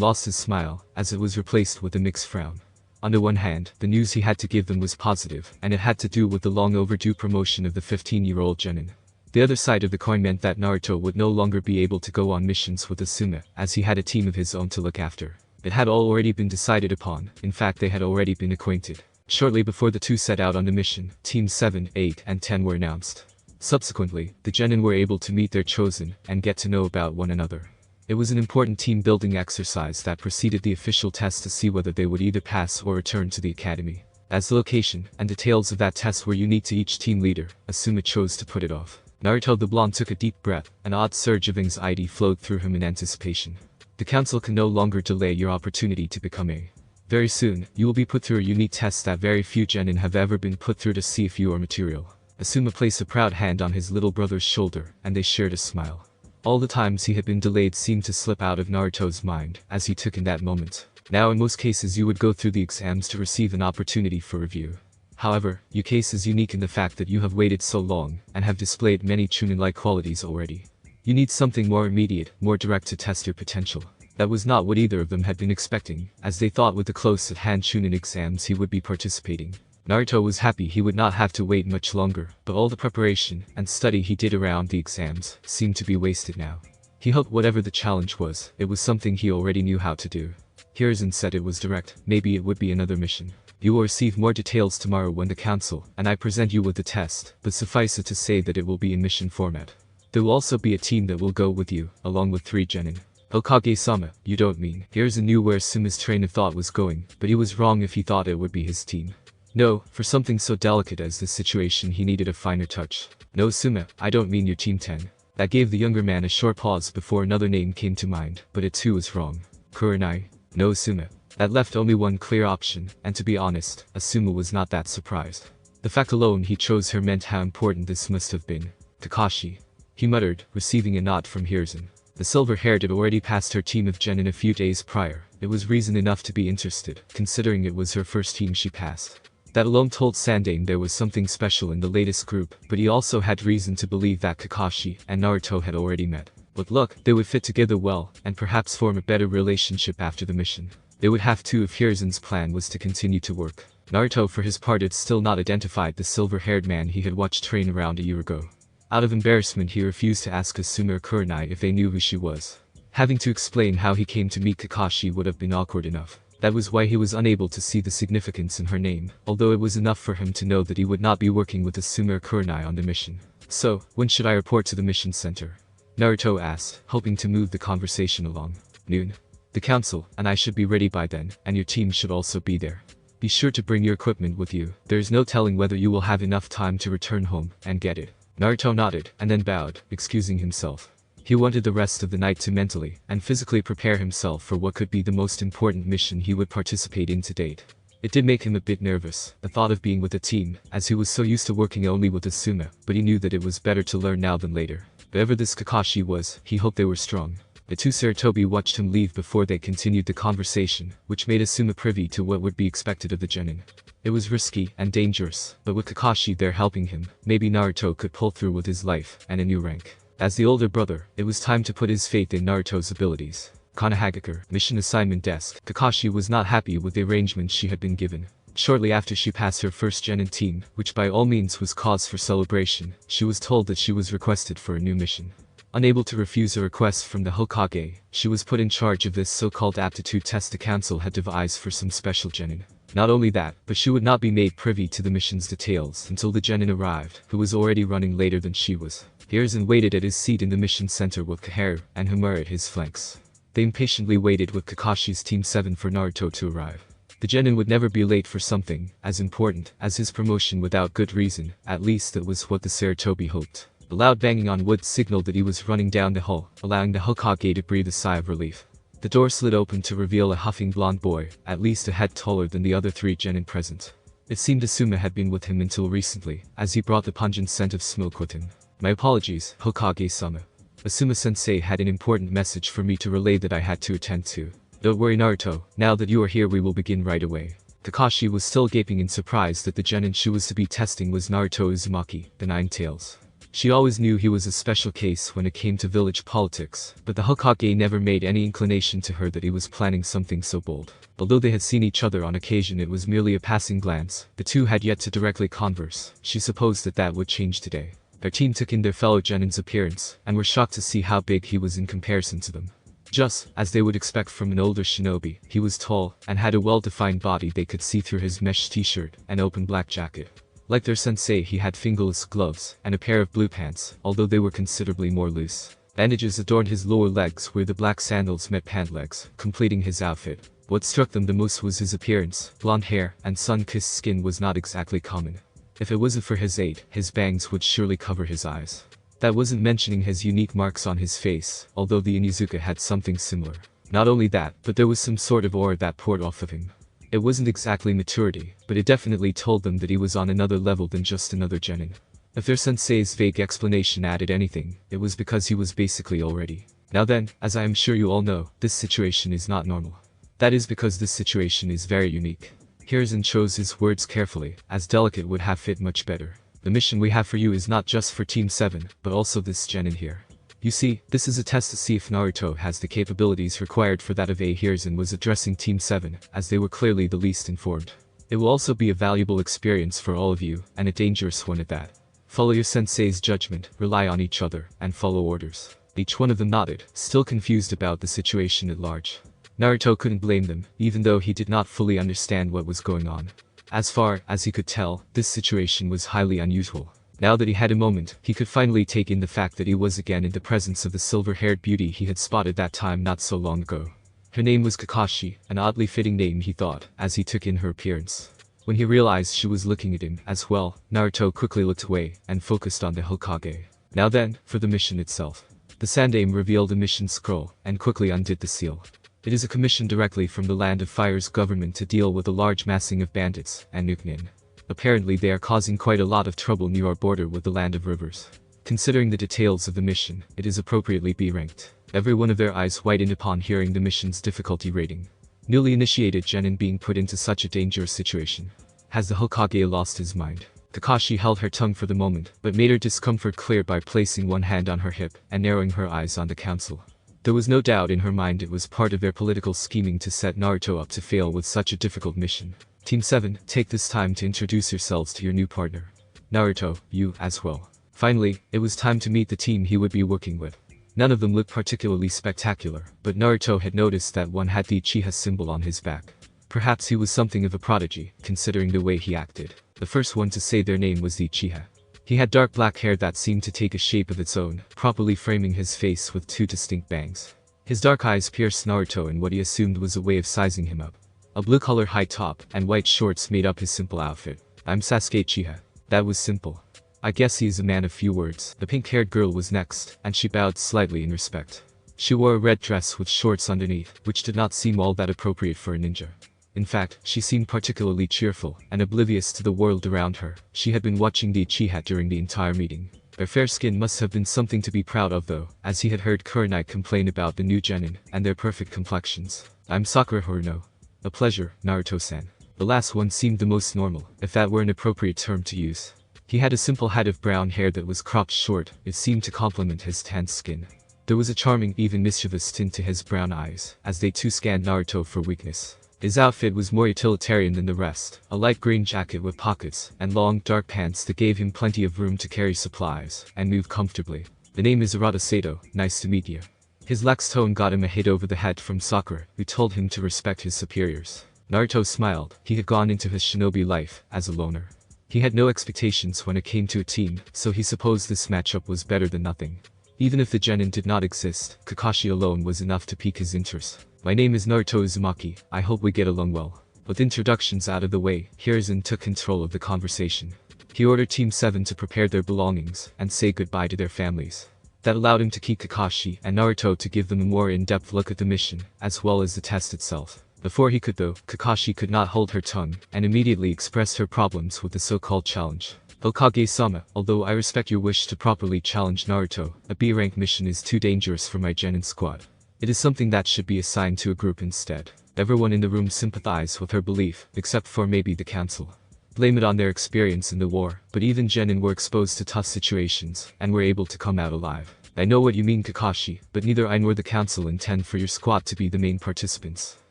lost his smile, as it was replaced with a mixed frown. On the one hand, the news he had to give them was positive, and it had to do with the long overdue promotion of the 15-year-old genin. The other side of the coin meant that Naruto would no longer be able to go on missions with Asuma, as he had a team of his own to look after. It had already been decided upon, in fact they had already been acquainted. Shortly before the two set out on the mission, Teams 7, 8, and 10 were announced. Subsequently, the genin were able to meet their chosen, and get to know about one another. It was an important team-building exercise that preceded the official test to see whether they would either pass or return to the academy. As the location and details of that test were unique to each team leader, Asuma chose to put it off. Naruto the blonde took a deep breath, an odd surge of anxiety flowed through him in anticipation. The council can no longer delay your opportunity to become a. Very soon, you will be put through a unique test that very few genin have ever been put through to see if you are material. Asuma placed a proud hand on his little brother's shoulder, and they shared a smile. All the times he had been delayed seemed to slip out of Naruto's mind, as he took in that moment. Now in most cases you would go through the exams to receive an opportunity for review. However, your case is unique in the fact that you have waited so long, and have displayed many Chunin-like qualities already. You need something more immediate, more direct to test your potential. That was not what either of them had been expecting, as they thought with the close-at-hand Chunin exams he would be participating. Naruto was happy he would not have to wait much longer, but all the preparation and study he did around the exams seemed to be wasted now. He hoped whatever the challenge was, it was something he already knew how to do. Hiruzen said it was direct, maybe it would be another mission. You will receive more details tomorrow when the council and I present you with the test, but suffice it to say that it will be in mission format. There will also be a team that will go with you, along with 3 genin. Hokage-sama, you don't mean. Hiruzen knew where Suma's train of thought was going, but he was wrong if he thought it would be his team. No, for something so delicate as this situation he needed a finer touch. No Suma, I don't mean your team 10. That gave the younger man a short pause before another name came to mind, but it too was wrong. Kurenai. No Suma. That left only one clear option, and to be honest, Asuma was not that surprised. The fact alone he chose her meant how important this must have been. Kakashi. He muttered, receiving a nod from Hiruzen. The silver-haired had already passed her team of genin a few days prior. It was reason enough to be interested, considering it was her first team she passed. That alone told Sandane there was something special in the latest group, but he also had reason to believe that Kakashi and Naruto had already met. With luck, they would fit together well, and perhaps form a better relationship after the mission. They would have to if Hiruzen's plan was to continue to work. Naruto for his part had still not identified the silver-haired man he had watched train around a year ago. Out of embarrassment he refused to ask Asuma or Kurenai if they knew who she was. Having to explain how he came to meet Kakashi would have been awkward enough. That was why he was unable to see the significance in her name, although it was enough for him to know that he would not be working with Asuma or Kurenai on the mission. So, when should I report to the mission center? Naruto asked, hoping to move the conversation along. Noon. The council and I should be ready by then, and your team should also be there. Be sure to bring your equipment with you. There is no telling whether you will have enough time to return home and get it. Naruto nodded, and then bowed, excusing himself. He wanted the rest of the night to mentally and physically prepare himself for what could be the most important mission he would participate in to date. It did make him a bit nervous, the thought of being with a team, as he was so used to working only with Asuma, but he knew that it was better to learn now than later. Whoever this Kakashi was, he hoped they were strong. The two Sarutobi watched him leave before they continued the conversation, which made Asuma privy to what would be expected of the genin. It was risky and dangerous, but with Kakashi there helping him, maybe Naruto could pull through with his life and a new rank. As the older brother, it was time to put his faith in Naruto's abilities. Konohagakure, mission assignment desk. Kakashi was not happy with the arrangements she had been given. Shortly after she passed her first genin team, which by all means was cause for celebration, she was told that she was requested for a new mission. Unable to refuse a request from the Hokage, she was put in charge of this so-called aptitude test the council had devised for some special genin. Not only that, but she would not be made privy to the mission's details until the genin arrived, who was already running later than she was. Hiruzen waited at his seat in the mission center with Kaharu and Homura at his flanks. They impatiently waited with Kakashi's Team 7 for Naruto to arrive. The genin would never be late for something as important as his promotion without good reason, at least that was what the Sarutobi hoped. A loud banging on wood signaled that he was running down the hall, allowing the Hokage to breathe a sigh of relief. The door slid open to reveal a huffing blonde boy, at least a head taller than the other 3 genin present. It seemed Asuma had been with him until recently, as he brought the pungent scent of smoke with him. My apologies, Hokage-sama. Asuma-sensei had an important message for me to relay that I had to attend to. Don't worry Naruto, now that you are here we will begin right away. Kakashi was still gaping in surprise that the genin she was to be testing was Naruto Uzumaki, the Nine Tails. She always knew he was a special case when it came to village politics, but the Hokage never made any inclination to her that he was planning something so bold. Although they had seen each other on occasion it was merely a passing glance, the two had yet to directly converse. She supposed that that would change today. Their team took in their fellow genin's appearance, and were shocked to see how big he was in comparison to them. Just as they would expect from an older shinobi, he was tall, and had a well-defined body they could see through his mesh t-shirt and open black jacket. Like their sensei he had fingerless gloves, and a pair of blue pants, although they were considerably more loose. Bandages adorned his lower legs where the black sandals met pant legs, completing his outfit. What struck them the most was his appearance. Blonde hair and sun-kissed skin was not exactly common. If it wasn't for his aid, his bangs would surely cover his eyes. That wasn't mentioning his unique marks on his face, although the Onizuka had something similar. Not only that, but there was some sort of aura that poured off of him. It wasn't exactly maturity, but it definitely told them that he was on another level than just another genin. If their sensei's vague explanation added anything, it was because he was basically already. Now then, as I am sure you all know, this situation is not normal. That is because this situation is very unique. Hiruzen chose his words carefully, as delicate would have fit much better. The mission we have for you is not just for Team 7, but also this genin here. You see, this is a test to see if Naruto has the capabilities required for that of A. Hiruzen was addressing Team 7, as they were clearly the least informed. It will also be a valuable experience for all of you, and a dangerous one at that. Follow your sensei's judgment, rely on each other, and follow orders. Each one of them nodded, still confused about the situation at large. Naruto couldn't blame them, even though he did not fully understand what was going on. As far as he could tell, this situation was highly unusual. Now that he had a moment, he could finally take in the fact that he was again in the presence of the silver-haired beauty he had spotted that time not so long ago. Her name was Kakashi, an oddly fitting name he thought, as he took in her appearance. When he realized she was looking at him as well, Naruto quickly looked away and focused on the Hokage. Now then, for the mission itself. The Sandaime revealed a mission scroll, and quickly undid the seal. It is a commission directly from the Land of Fire's government to deal with a large massing of bandits and nukenin. Apparently they are causing quite a lot of trouble near our border with the Land of Rivers. Considering the details of the mission, it is appropriately B-ranked. Every one of their eyes whitened upon hearing the mission's difficulty rating. Newly initiated genin being put into such a dangerous situation. Has the Hokage lost his mind? Kakashi held her tongue for the moment, but made her discomfort clear by placing one hand on her hip and narrowing her eyes on the council. There was no doubt in her mind it was part of their political scheming to set Naruto up to fail with such a difficult mission. Team 7, take this time to introduce yourselves to your new partner. Naruto, you as well. Finally, it was time to meet the team he would be working with. None of them looked particularly spectacular, but Naruto had noticed that one had the Uchiha symbol on his back. Perhaps he was something of a prodigy, considering the way he acted. The first one to say their name was the Uchiha. He had dark black hair that seemed to take a shape of its own, properly framing his face with 2 distinct bangs. His dark eyes pierced Naruto in what he assumed was a way of sizing him up. A blue-colored high top and white shorts made up his simple outfit. I'm Sasuke Uchiha. That was simple. I guess he is a man of few words. The pink-haired girl was next, and she bowed slightly in respect. She wore a red dress with shorts underneath, which did not seem all that appropriate for a ninja. In fact, she seemed particularly cheerful, and oblivious to the world around her. She had been watching the Uchiha during the entire meeting. Their fair skin must have been something to be proud of though, as he had heard Kurenai complain about the new genin, and their perfect complexions. I'm Sakura Haruno. A pleasure, Naruto-san. The last one seemed the most normal, if that were an appropriate term to use. He had a simple head of brown hair that was cropped short, it seemed to complement his tanned skin. There was a charming, even mischievous tint to his brown eyes, as they too scanned Naruto for weakness. His outfit was more utilitarian than the rest, a light green jacket with pockets, and long, dark pants that gave him plenty of room to carry supplies, and move comfortably. The name is Arata Sato, nice to meet you. His lax tone got him a hit over the head from Sakura, who told him to respect his superiors. Naruto smiled. He had gone into his shinobi life as a loner. He had no expectations when it came to a team, so he supposed this matchup was better than nothing. Even if the genin did not exist, Kakashi alone was enough to pique his interest. My name is Naruto Uzumaki, I hope we get along well. With introductions out of the way, Hiruzen took control of the conversation. He ordered Team 7 to prepare their belongings and say goodbye to their families. That allowed him to keep Kakashi and Naruto to give them a more in-depth look at the mission, as well as the test itself. Before he could though, Kakashi could not hold her tongue, and immediately expressed her problems with the so-called challenge. Hokage-sama, although I respect your wish to properly challenge Naruto, a B-rank mission is too dangerous for my genin squad. It is something that should be assigned to a group instead. Everyone in the room sympathized with her belief, except for maybe the council. Blame it on their experience in the war, but even genin were exposed to tough situations, and were able to come out alive. I know what you mean, Kakashi, but neither I nor the council intend for your squad to be the main participants.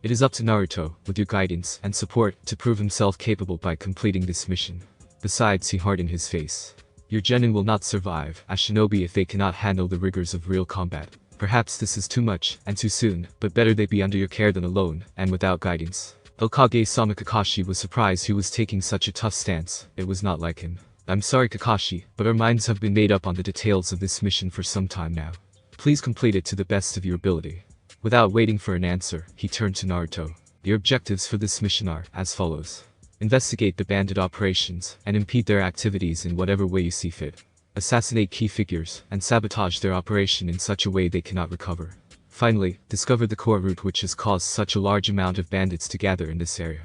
It is up to Naruto, with your guidance and support, to prove himself capable by completing this mission. Besides, he hardened his face. Your genin will not survive as shinobi if they cannot handle the rigors of real combat. Perhaps this is too much and too soon, but better they be under your care than alone and without guidance. Hokage-sama Kakashi was surprised he was taking such a tough stance. It was not like him. I'm sorry, Kakashi, but our minds have been made up on the details of this mission for some time now. Please complete it to the best of your ability. Without waiting for an answer, he turned to Naruto. Your objectives for this mission are as follows. Investigate the bandit operations and impede their activities in whatever way you see fit. Assassinate key figures and sabotage their operation in such a way they cannot recover. Finally, discover the core route which has caused such a large amount of bandits to gather in this area.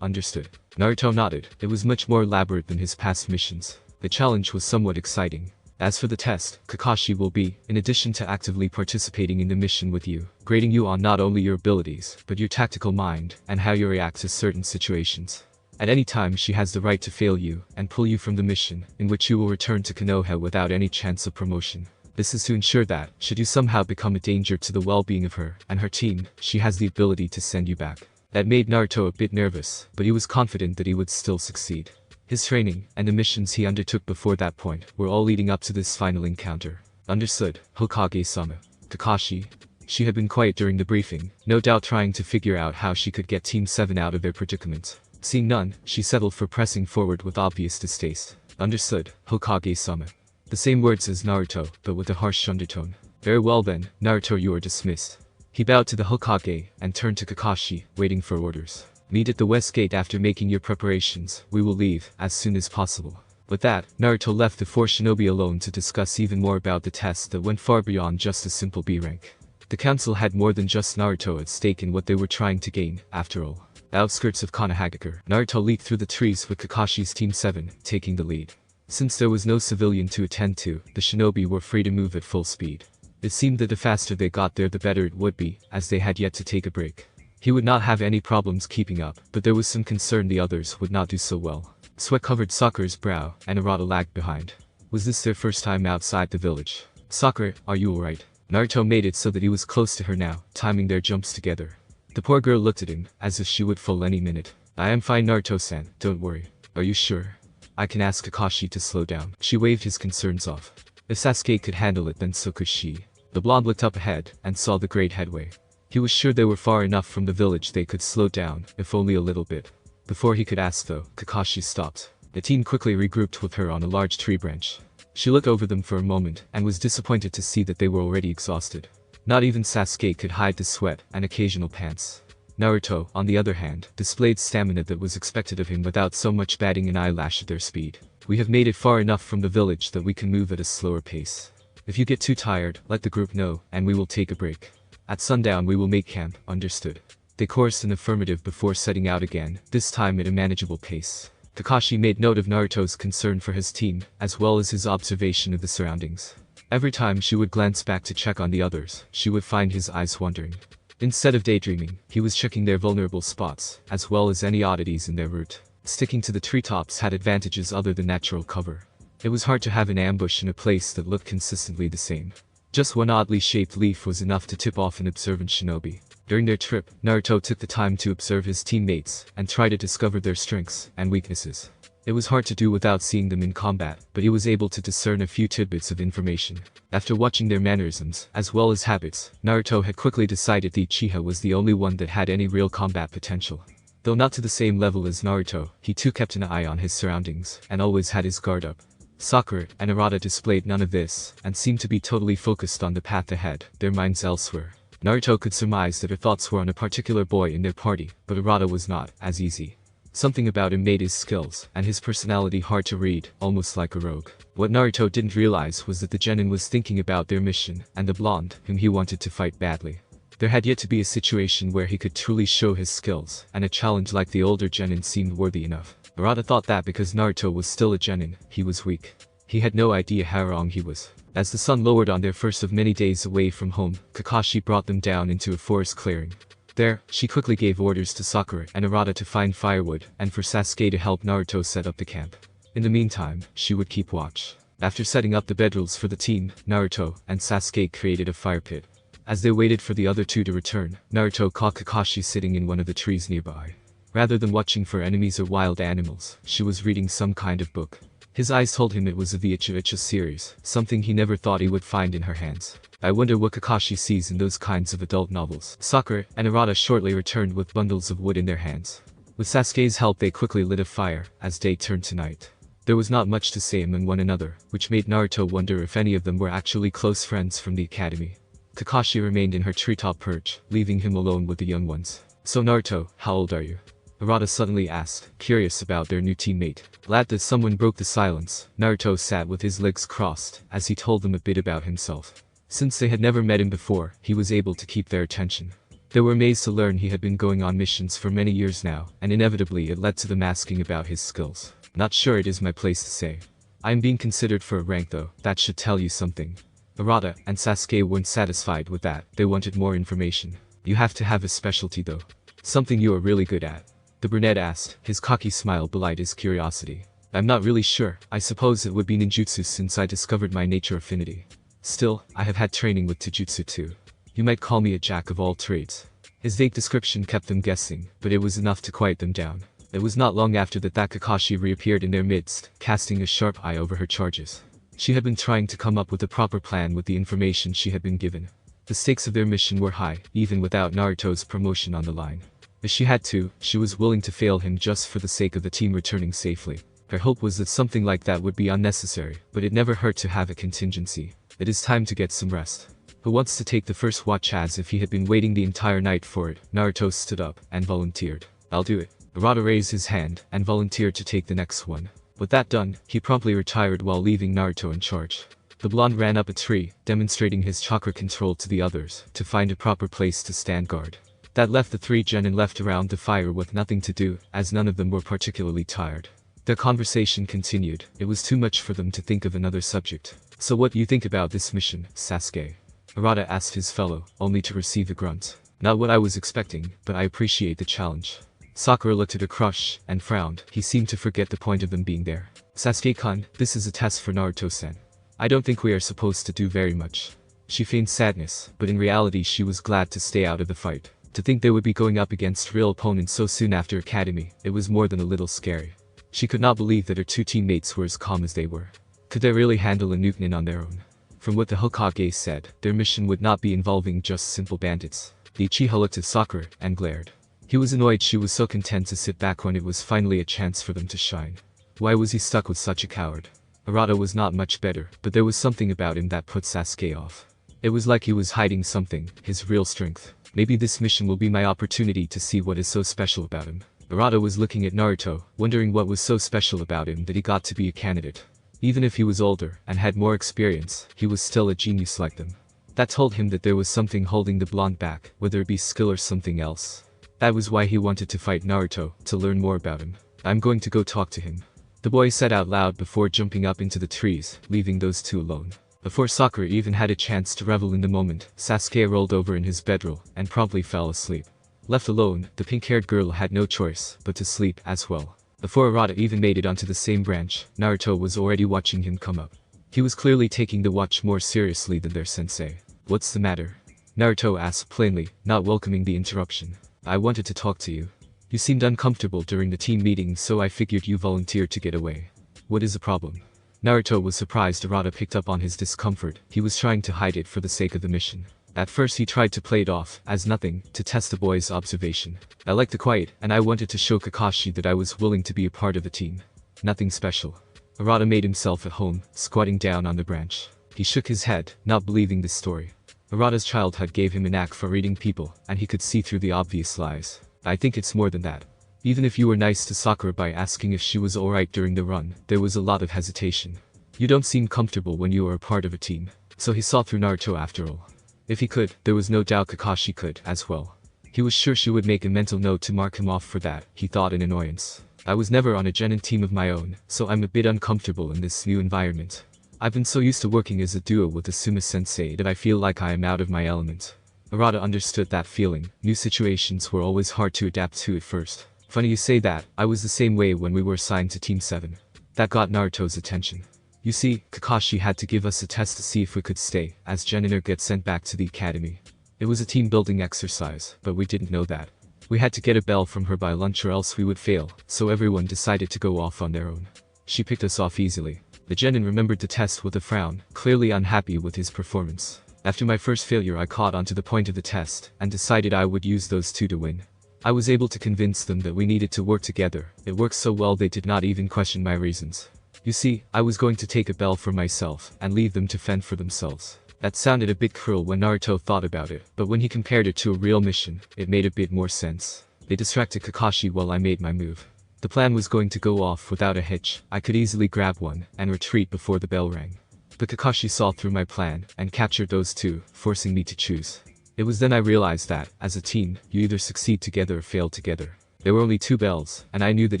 Understood. Naruto nodded. It was much more elaborate than his past missions. The challenge was somewhat exciting. As for the test, Kakashi will be, in addition to actively participating in the mission with you, grading you on not only your abilities, but your tactical mind, and how you react to certain situations. At any time she has the right to fail you, and pull you from the mission, in which you will return to Konoha without any chance of promotion. This is to ensure that, should you somehow become a danger to the well-being of her and her team, she has the ability to send you back. That made Naruto a bit nervous, but he was confident that he would still succeed. His training, and the missions he undertook before that point, were all leading up to this final encounter. Understood, Hokage-sama. Kakashi. She had been quiet during the briefing, no doubt trying to figure out how she could get Team 7 out of their predicament. Seeing none, she settled for pressing forward with obvious distaste. Understood, Hokage-sama. The same words as Naruto, but with a harsh undertone. Very well then, Naruto, you are dismissed. He bowed to the Hokage, and turned to Kakashi, waiting for orders. Meet at the west gate after making your preparations. We will leave as soon as possible. With that, Naruto left the four shinobi alone to discuss even more about the test that went far beyond just a simple B rank. The council had more than just Naruto at stake in what they were trying to gain, after all. The outskirts of Konohagakure, Naruto leaped through the trees with Kakashi's Team 7, taking the lead. Since there was no civilian to attend to, the shinobi were free to move at full speed. It seemed that the faster they got there the better it would be, as they had yet to take a break. He would not have any problems keeping up, but there was some concern the others would not do so well. Sweat covered Sakura's brow, and Arata lagged behind. Was this their first time outside the village? Sakura, are you alright? Naruto made it so that he was close to her now, timing their jumps together. The poor girl looked at him, as if she would fall any minute. I am fine, Naruto-san, don't worry. Are you sure? I can ask Kakashi to slow down. She waved his concerns off. If Sasuke could handle it, then so could she. The blonde looked up ahead, and saw the great headway. He was sure they were far enough from the village they could slow down, if only a little bit. Before he could ask though, Kakashi stopped. The teen quickly regrouped with her on a large tree branch. She looked over them for a moment, and was disappointed to see that they were already exhausted. Not even Sasuke could hide the sweat and occasional pants. Naruto, on the other hand, displayed stamina that was expected of him without so much batting an eyelash at their speed. We have made it far enough from the village that we can move at a slower pace. If you get too tired, let the group know, and we will take a break. At sundown we will make camp, understood. They chorused an affirmative before setting out again, this time at a manageable pace. Kakashi made note of Naruto's concern for his team, as well as his observation of the surroundings. Every time she would glance back to check on the others, she would find his eyes wandering. Instead of daydreaming, he was checking their vulnerable spots, as well as any oddities in their route. Sticking to the treetops had advantages other than natural cover. It was hard to have an ambush in a place that looked consistently the same. Just one oddly shaped leaf was enough to tip off an observant shinobi. During their trip, Naruto took the time to observe his teammates, and try to discover their strengths and weaknesses. It was hard to do without seeing them in combat, but he was able to discern a few tidbits of information. After watching their mannerisms, as well as habits, Naruto had quickly decided the Uchiha was the only one that had any real combat potential. Though not to the same level as Naruto, he too kept an eye on his surroundings, and always had his guard up. Sakura and Arata displayed none of this, and seemed to be totally focused on the path ahead, their minds elsewhere. Naruto could surmise that her thoughts were on a particular boy in their party, but Arata was not as easy. Something about him made his skills and his personality hard to read, almost like a rogue. What Naruto didn't realize was that the genin was thinking about their mission and the blonde, whom he wanted to fight badly. There had yet to be a situation where he could truly show his skills, and a challenge like the older genin seemed worthy enough. Arata thought that because Naruto was still a genin, he was weak. He had no idea how wrong he was. As the sun lowered on their first of many days away from home, Kakashi brought them down into a forest clearing. There, she quickly gave orders to Sakura and Arata to find firewood, and for Sasuke to help Naruto set up the camp. In the meantime, she would keep watch. After setting up the bedrolls for the team, Naruto and Sasuke created a fire pit. As they waited for the other two to return, Naruto caught Kakashi sitting in one of the trees nearby. Rather than watching for enemies or wild animals, she was reading some kind of book. His eyes told him it was a Icha series, something he never thought he would find in her hands. I wonder what Kakashi sees in those kinds of adult novels. Sakura and Arata shortly returned with bundles of wood in their hands. With Sasuke's help they quickly lit a fire, as day turned to night. There was not much to say among one another, which made Naruto wonder if any of them were actually close friends from the academy. Kakashi remained in her treetop perch, leaving him alone with the young ones. So Naruto, how old are you? Arata suddenly asked, curious about their new teammate. Glad that someone broke the silence, Naruto sat with his legs crossed, as he told them a bit about himself. Since they had never met him before, he was able to keep their attention. They were amazed to learn he had been going on missions for many years now, and inevitably it led to them asking about his skills. Not sure it is my place to say. I am being considered for a rank though, that should tell you something. Arata and Sasuke weren't satisfied with that, they wanted more information. You have to have a specialty though. Something you are really good at. The brunette asked, his cocky smile belied his curiosity. I'm not really sure, I suppose it would be ninjutsu since I discovered my nature affinity. Still, I have had training with taijutsu too. You might call me a jack of all trades. His vague description kept them guessing, but it was enough to quiet them down. It was not long after that Kakashi reappeared in their midst, casting a sharp eye over her charges. She had been trying to come up with a proper plan with the information she had been given. The stakes of their mission were high, even without Naruto's promotion on the line. If she had to, she was willing to fail him just for the sake of the team returning safely. Her hope was that something like that would be unnecessary, but it never hurt to have a contingency. It is time to get some rest. Who wants to take the first watch? As if he had been waiting the entire night for it, Naruto stood up and volunteered. I'll do it. Arata raised his hand and volunteered to take the next one. With that done, he promptly retired while leaving Naruto in charge. The blonde ran up a tree, demonstrating his chakra control to the others, to find a proper place to stand guard. That left the three genin left around the fire with nothing to do, as none of them were particularly tired. Their conversation continued. It was too much for them to think of another subject. So what do you think about this mission, Sasuke? Arata asked his fellow, only to receive a grunt. Not what I was expecting, but I appreciate the challenge. Sakura looked at her crush, and frowned. He seemed to forget the point of them being there. Sasuke-kun, this is a test for Naruto-sen. I don't think we are supposed to do very much. She feigned sadness, but in reality she was glad to stay out of the fight. To think they would be going up against real opponents so soon after academy, it was more than a little scary. She could not believe that her two teammates were as calm as they were. Could they really handle a Nukenin on their own? From what the Hokage said, their mission would not be involving just simple bandits. The Uchiha looked at Sakura and glared. He was annoyed she was so content to sit back when it was finally a chance for them to shine. Why was he stuck with such a coward? Arata was not much better, but there was something about him that put Sasuke off. It was like he was hiding something, his real strength. Maybe this mission will be my opportunity to see what is so special about him. Arata was looking at Naruto, wondering what was so special about him that he got to be a candidate. Even if he was older and had more experience, he was still a genius like them. That told him that there was something holding the blonde back, whether it be skill or something else. That was why he wanted to fight Naruto, to learn more about him. I'm going to go talk to him. The boy said out loud before jumping up into the trees, leaving those two alone. Before Sakura even had a chance to revel in the moment, Sasuke rolled over in his bedroll and promptly fell asleep. Left alone, the pink-haired girl had no choice but to sleep as well. Before Arata even made it onto the same branch, Naruto was already watching him come up. He was clearly taking the watch more seriously than their sensei. What's the matter? Naruto asked plainly, not welcoming the interruption. I wanted to talk to you. You seemed uncomfortable during the team meeting, so I figured you volunteered to get away. What is the problem? Naruto was surprised Arata picked up on his discomfort. He was trying to hide it for the sake of the mission. At first he tried to play it off as nothing, to test the boy's observation. I like the quiet, and I wanted to show Kakashi that I was willing to be a part of the team. Nothing special. Arata made himself at home, squatting down on the branch. He shook his head, not believing this story. Arata's childhood gave him a knack for reading people, and he could see through the obvious lies. I think it's more than that. Even if you were nice to Sakura by asking if she was alright during the run, there was a lot of hesitation. You don't seem comfortable when you are a part of a team. So he saw through Naruto after all. If he could, there was no doubt Kakashi could as well. He was sure she would make a mental note to mark him off for that, he thought in annoyance. I was never on a genin team of my own, so I'm a bit uncomfortable in this new environment. I've been so used to working as a duo with Asuma-sensei that I feel like I am out of my element. Arata understood that feeling. New situations were always hard to adapt to at first. Funny you say that, I was the same way when we were assigned to Team 7. That got Naruto's attention. You see, Kakashi had to give us a test to see if we could stay, as genin or get sent back to the academy. It was a team-building exercise, but we didn't know that. We had to get a bell from her by lunch or else we would fail, so everyone decided to go off on their own. She picked us off easily. The genin remembered the test with a frown, clearly unhappy with his performance. After my first failure I caught on to the point of the test, and decided I would use those two to win. I was able to convince them that we needed to work together. It worked so well they did not even question my reasons. You see, I was going to take a bell for myself, and leave them to fend for themselves. That sounded a bit cruel when Naruto thought about it, but when he compared it to a real mission, it made a bit more sense. They distracted Kakashi while I made my move. The plan was going to go off without a hitch. I could easily grab one, and retreat before the bell rang. But Kakashi saw through my plan, and captured those two, forcing me to choose. It was then I realized that, as a team, you either succeed together or fail together. There were only 2 bells, and I knew that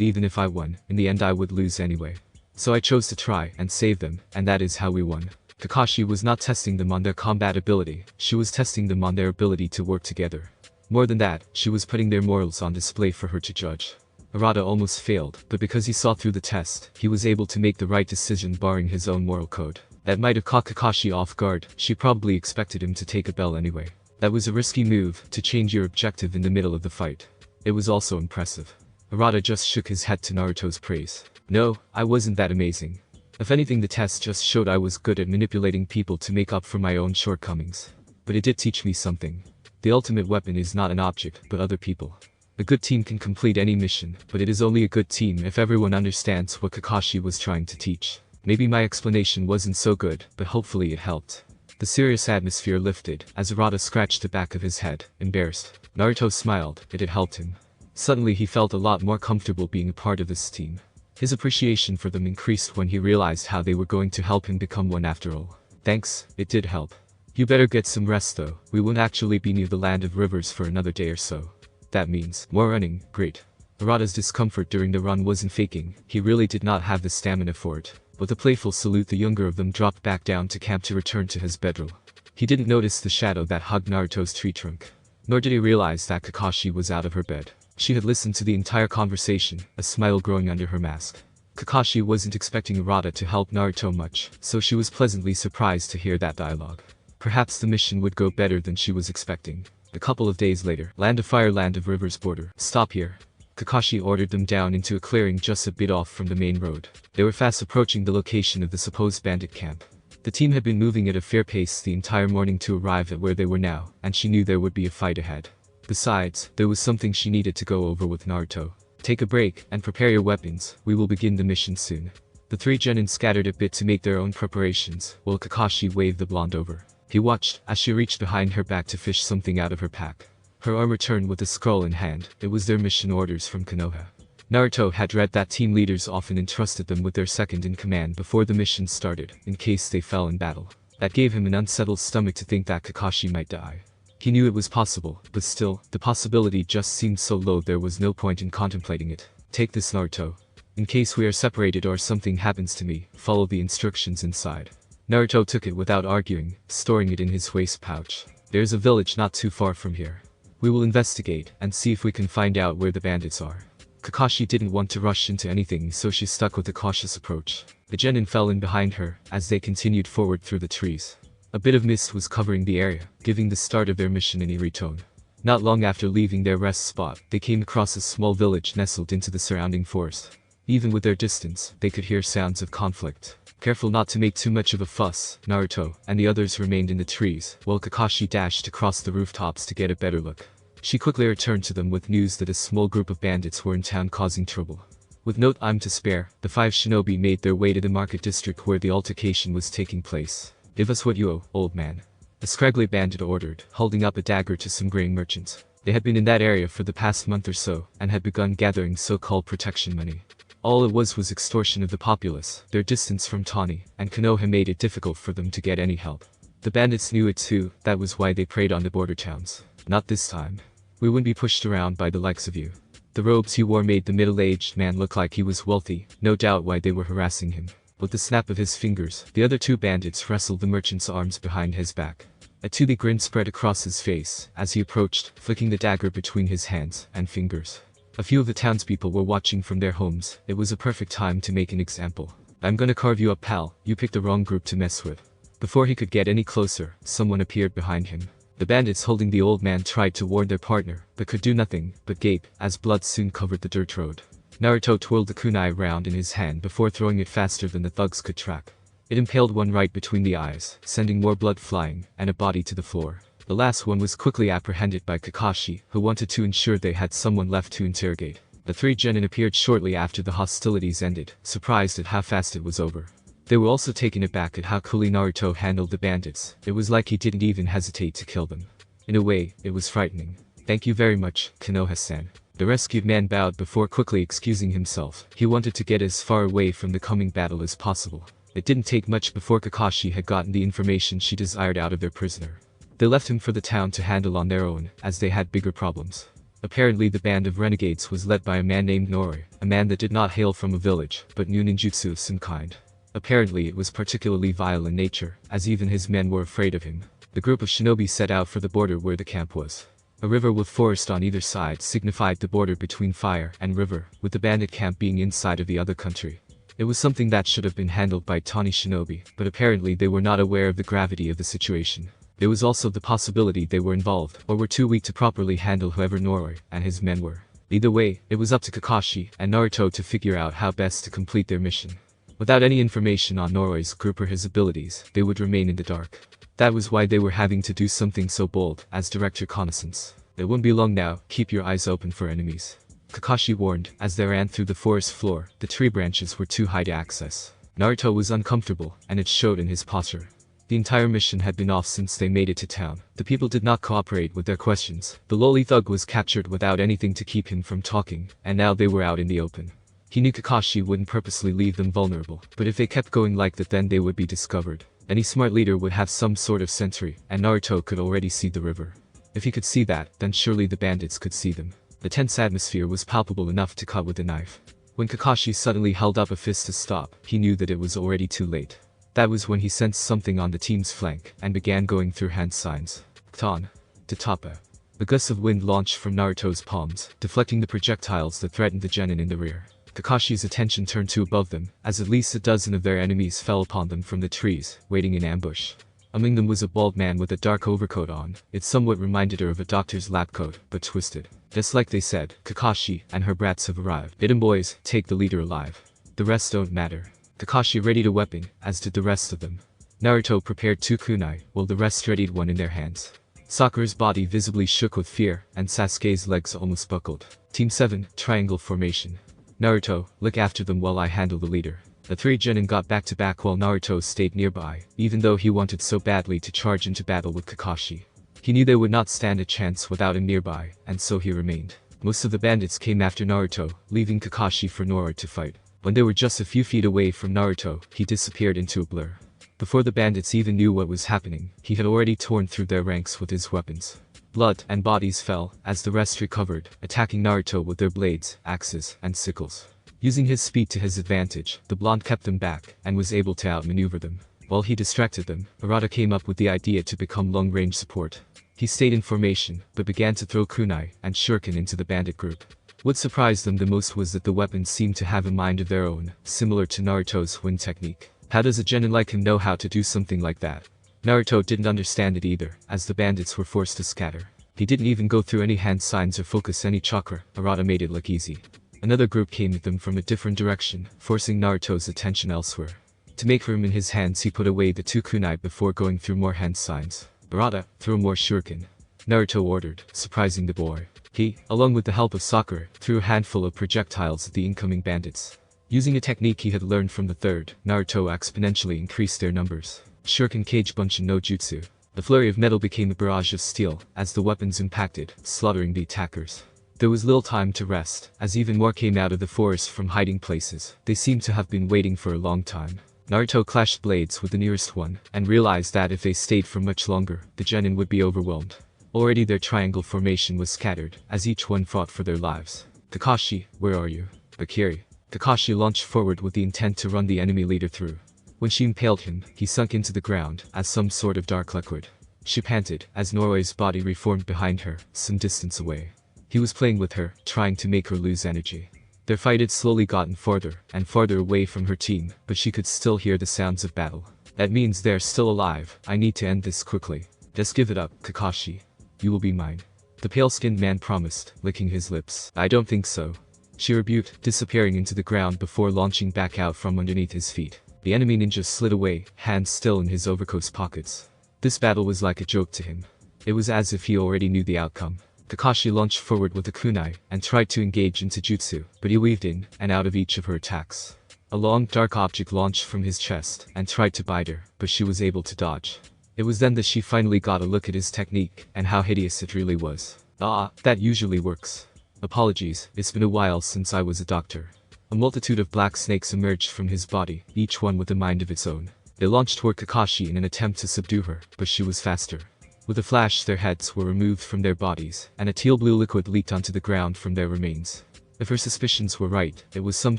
even if I won, in the end I would lose anyway. So I chose to try and save them, and that is how we won. Kakashi was not testing them on their combat ability, she was testing them on their ability to work together. More than that, she was putting their morals on display for her to judge. Arata almost failed, but because he saw through the test, he was able to make the right decision barring his own moral code. That might have caught Kakashi off guard, she probably expected him to take a bell anyway. That was a risky move, to change your objective in the middle of the fight. It was also impressive. Arata just shook his head to Naruto's praise. No, I wasn't that amazing. If anything the test just showed I was good at manipulating people to make up for my own shortcomings. But it did teach me something. The ultimate weapon is not an object, but other people. A good team can complete any mission, but it is only a good team if everyone understands what Kakashi was trying to teach. Maybe my explanation wasn't so good, but hopefully it helped. The serious atmosphere lifted, as Arata scratched the back of his head, embarrassed. Naruto smiled, it had helped him. Suddenly he felt a lot more comfortable being a part of this team. His appreciation for them increased when he realized how they were going to help him become one after all. Thanks, it did help. You better get some rest though, we won't actually be near the land of rivers for another day or so. That means, more running, great. Arata's discomfort during the run wasn't faking, he really did not have the stamina for it. With a playful salute the younger of them dropped back down to camp to return to his bedroll. He didn't notice the shadow that hugged Naruto's tree trunk. Nor did he realize that Kakashi was out of her bed. She had listened to the entire conversation, a smile growing under her mask. Kakashi wasn't expecting Arata to help Naruto much, so she was pleasantly surprised to hear that dialogue. Perhaps the mission would go better than she was expecting. A couple of days later, Land of Fire, Land of Rivers border. Stop here. Kakashi ordered them down into a clearing just a bit off from the main road. They were fast approaching the location of the supposed bandit camp. The team had been moving at a fair pace the entire morning to arrive at where they were now, and she knew there would be a fight ahead. Besides, there was something she needed to go over with Naruto. Take a break, and prepare your weapons, we will begin the mission soon. The 3 genin scattered a bit to make their own preparations, while Kakashi waved the blonde over. He watched, as she reached behind her back to fish something out of her pack. Her arm returned with a scroll in hand, it was their mission orders from Konoha. Naruto had read that team leaders often entrusted them with their second-in-command before the mission started, in case they fell in battle. That gave him an unsettled stomach to think that Kakashi might die. He knew it was possible, but still, the possibility just seemed so low there was no point in contemplating it. Take this, Naruto. In case we are separated or something happens to me, follow the instructions inside. Naruto took it without arguing, storing it in his waist pouch. There's a village not too far from here. We will investigate, and see if we can find out where the bandits are. Kakashi didn't want to rush into anything, so she stuck with a cautious approach. The genin fell in behind her, as they continued forward through the trees. A bit of mist was covering the area, giving the start of their mission an eerie tone. Not long after leaving their rest spot, they came across a small village nestled into the surrounding forest. Even with their distance, they could hear sounds of conflict. Careful not to make too much of a fuss, Naruto and the others remained in the trees, while Kakashi dashed across the rooftops to get a better look. She quickly returned to them with news that a small group of bandits were in town causing trouble. With no time to spare, the 5 shinobi made their way to the market district where the altercation was taking place. Give us what you owe, old man. A scraggly bandit ordered, holding up a dagger to some grain merchants. They had been in that area for the past month or so, and had begun gathering so-called protection money. All it was extortion of the populace. Their distance from Tani and Konoha made it difficult for them to get any help. The bandits knew it too, that was why they preyed on the border towns. Not this time. We wouldn't be pushed around by the likes of you. The robes he wore made the middle-aged man look like he was wealthy, no doubt why they were harassing him. With the snap of his fingers, the other two bandits wrestled the merchant's arms behind his back. A toothy grin spread across his face as he approached, flicking the dagger between his hands and fingers. A few of the townspeople were watching from their homes. It was a perfect time to make an example. I'm gonna carve you up, pal. You picked the wrong group to mess with. Before he could get any closer, someone appeared behind him. The bandits holding the old man tried to warn their partner, but could do nothing but gape as blood soon covered the dirt road. Naruto twirled the kunai round in his hand before throwing it faster than the thugs could track. It impaled one right between the eyes, sending more blood flying, and a body to the floor. The last one was quickly apprehended by Kakashi, who wanted to ensure they had someone left to interrogate. The three genin appeared shortly after the hostilities ended, surprised at how fast it was over. They were also taken aback at how coolly Naruto handled the bandits. It was like he didn't even hesitate to kill them. In a way, it was frightening. Thank you very much, Konoha-san. The rescued man bowed before quickly excusing himself. He wanted to get as far away from the coming battle as possible. It didn't take much before Kakashi had gotten the information she desired out of their prisoner. They left him for the town to handle on their own, as they had bigger problems. Apparently the band of renegades was led by a man named Nori, a man that did not hail from a village, but knew ninjutsu of some kind. Apparently it was particularly vile in nature, as even his men were afraid of him. The group of shinobi set out for the border where the camp was. A river with forest on either side signified the border between fire and river, with the bandit camp being inside of the other country. It was something that should have been handled by Tani shinobi, but apparently they were not aware of the gravity of the situation. There was also the possibility they were involved, or were too weak to properly handle whoever Nori and his men were. Either way, it was up to Kakashi and Naruto to figure out how best to complete their mission. Without any information on Nori's group or his abilities, they would remain in the dark. That was why they were having to do something so bold as direct reconnaissance. It won't be long now, keep your eyes open for enemies. Kakashi warned, as they ran through the forest floor. The tree branches were too high to access. Naruto was uncomfortable, and it showed in his posture. The entire mission had been off since they made it to town. The people did not cooperate with their questions. The lowly thug was captured without anything to keep him from talking, and now they were out in the open. He knew Kakashi wouldn't purposely leave them vulnerable, but if they kept going like that then they would be discovered. Any smart leader would have some sort of sentry, and Naruto could already see the river. If he could see that, then surely the bandits could see them. The tense atmosphere was palpable enough to cut with a knife. When Kakashi suddenly held up a fist to stop, he knew that it was already too late. That was when he sensed something on the team's flank, and began going through hand signs. Ton. To Tapa. The gusts of wind launched from Naruto's palms, deflecting the projectiles that threatened the genin in the rear. Kakashi's attention turned to above them, as at least a dozen of their enemies fell upon them from the trees, waiting in ambush. Among them was a bald man with a dark overcoat on. It somewhat reminded her of a doctor's lab coat, but twisted. Just like they said, Kakashi and her brats have arrived. Hidden boys, take the leader alive. The rest don't matter. Kakashi readied a weapon, as did the rest of them. Naruto prepared 2 kunai, while the rest readied one in their hands. Sakura's body visibly shook with fear, and Sasuke's legs almost buckled. Team 7, triangle formation. Naruto, look after them while I handle the leader. The 3 genin got back to back while Naruto stayed nearby, even though he wanted so badly to charge into battle with Kakashi. He knew they would not stand a chance without him nearby, and so he remained. Most of the bandits came after Naruto, leaving Kakashi for Nora to fight. When they were just a few feet away from Naruto, he disappeared into a blur. Before the bandits even knew what was happening, he had already torn through their ranks with his weapons. Blood and bodies fell, as the rest recovered, attacking Naruto with their blades, axes, and sickles. Using his speed to his advantage, the blonde kept them back, and was able to outmaneuver them. While he distracted them, Arata came up with the idea to become long-range support. He stayed in formation, but began to throw kunai and shuriken into the bandit group. What surprised them the most was that the weapons seemed to have a mind of their own, similar to Naruto's wind technique. How does a genin like him know how to do something like that? Naruto didn't understand it either, as the bandits were forced to scatter. He didn't even go through any hand signs or focus any chakra. Arata made it look easy. Another group came at them from a different direction, forcing Naruto's attention elsewhere. To make room in his hands he put away the 2 kunai before going through more hand signs. Arata, throw more shuriken. Naruto ordered, surprising the boy. He, along with the help of Sakura, threw a handful of projectiles at the incoming bandits. Using a technique he had learned from the 3rd, Naruto exponentially increased their numbers. Shuriken Kage Bunshin no Jutsu. The flurry of metal became a barrage of steel, as the weapons impacted, slaughtering the attackers. There was little time to rest, as even more came out of the forest from hiding places. They seemed to have been waiting for a long time. Naruto clashed blades with the nearest one, and realized that if they stayed for much longer, the genin would be overwhelmed. Already their triangle formation was scattered, as each one fought for their lives. Kakashi, where are you? Bakiri. Kakashi launched forward with the intent to run the enemy leader through. When she impaled him, he sunk into the ground, as some sort of dark liquid. She panted, as Norio's body reformed behind her, some distance away. He was playing with her, trying to make her lose energy. Their fight had slowly gotten farther and farther away from her team, but she could still hear the sounds of battle. That means they're still alive. I need to end this quickly. Just give it up, Kakashi. You will be mine. The pale-skinned man promised, licking his lips. I don't think so. She rebuked, disappearing into the ground before launching back out from underneath his feet. The enemy ninja slid away, hands still in his overcoat's pockets. This battle was like a joke to him. It was as if he already knew the outcome. Kakashi launched forward with a kunai and tried to engage into jutsu, but he weaved in and out of each of her attacks. A long, dark object launched from his chest and tried to bite her, but she was able to dodge. It was then that she finally got a look at his technique and how hideous it really was. Ah, that usually works. Apologies, it's been a while since I was a doctor. A multitude of black snakes emerged from his body, each one with a mind of its own. They launched toward Kakashi in an attempt to subdue her, but she was faster. With a flash, their heads were removed from their bodies, and a teal-blue liquid leaked onto the ground from their remains. If her suspicions were right, it was some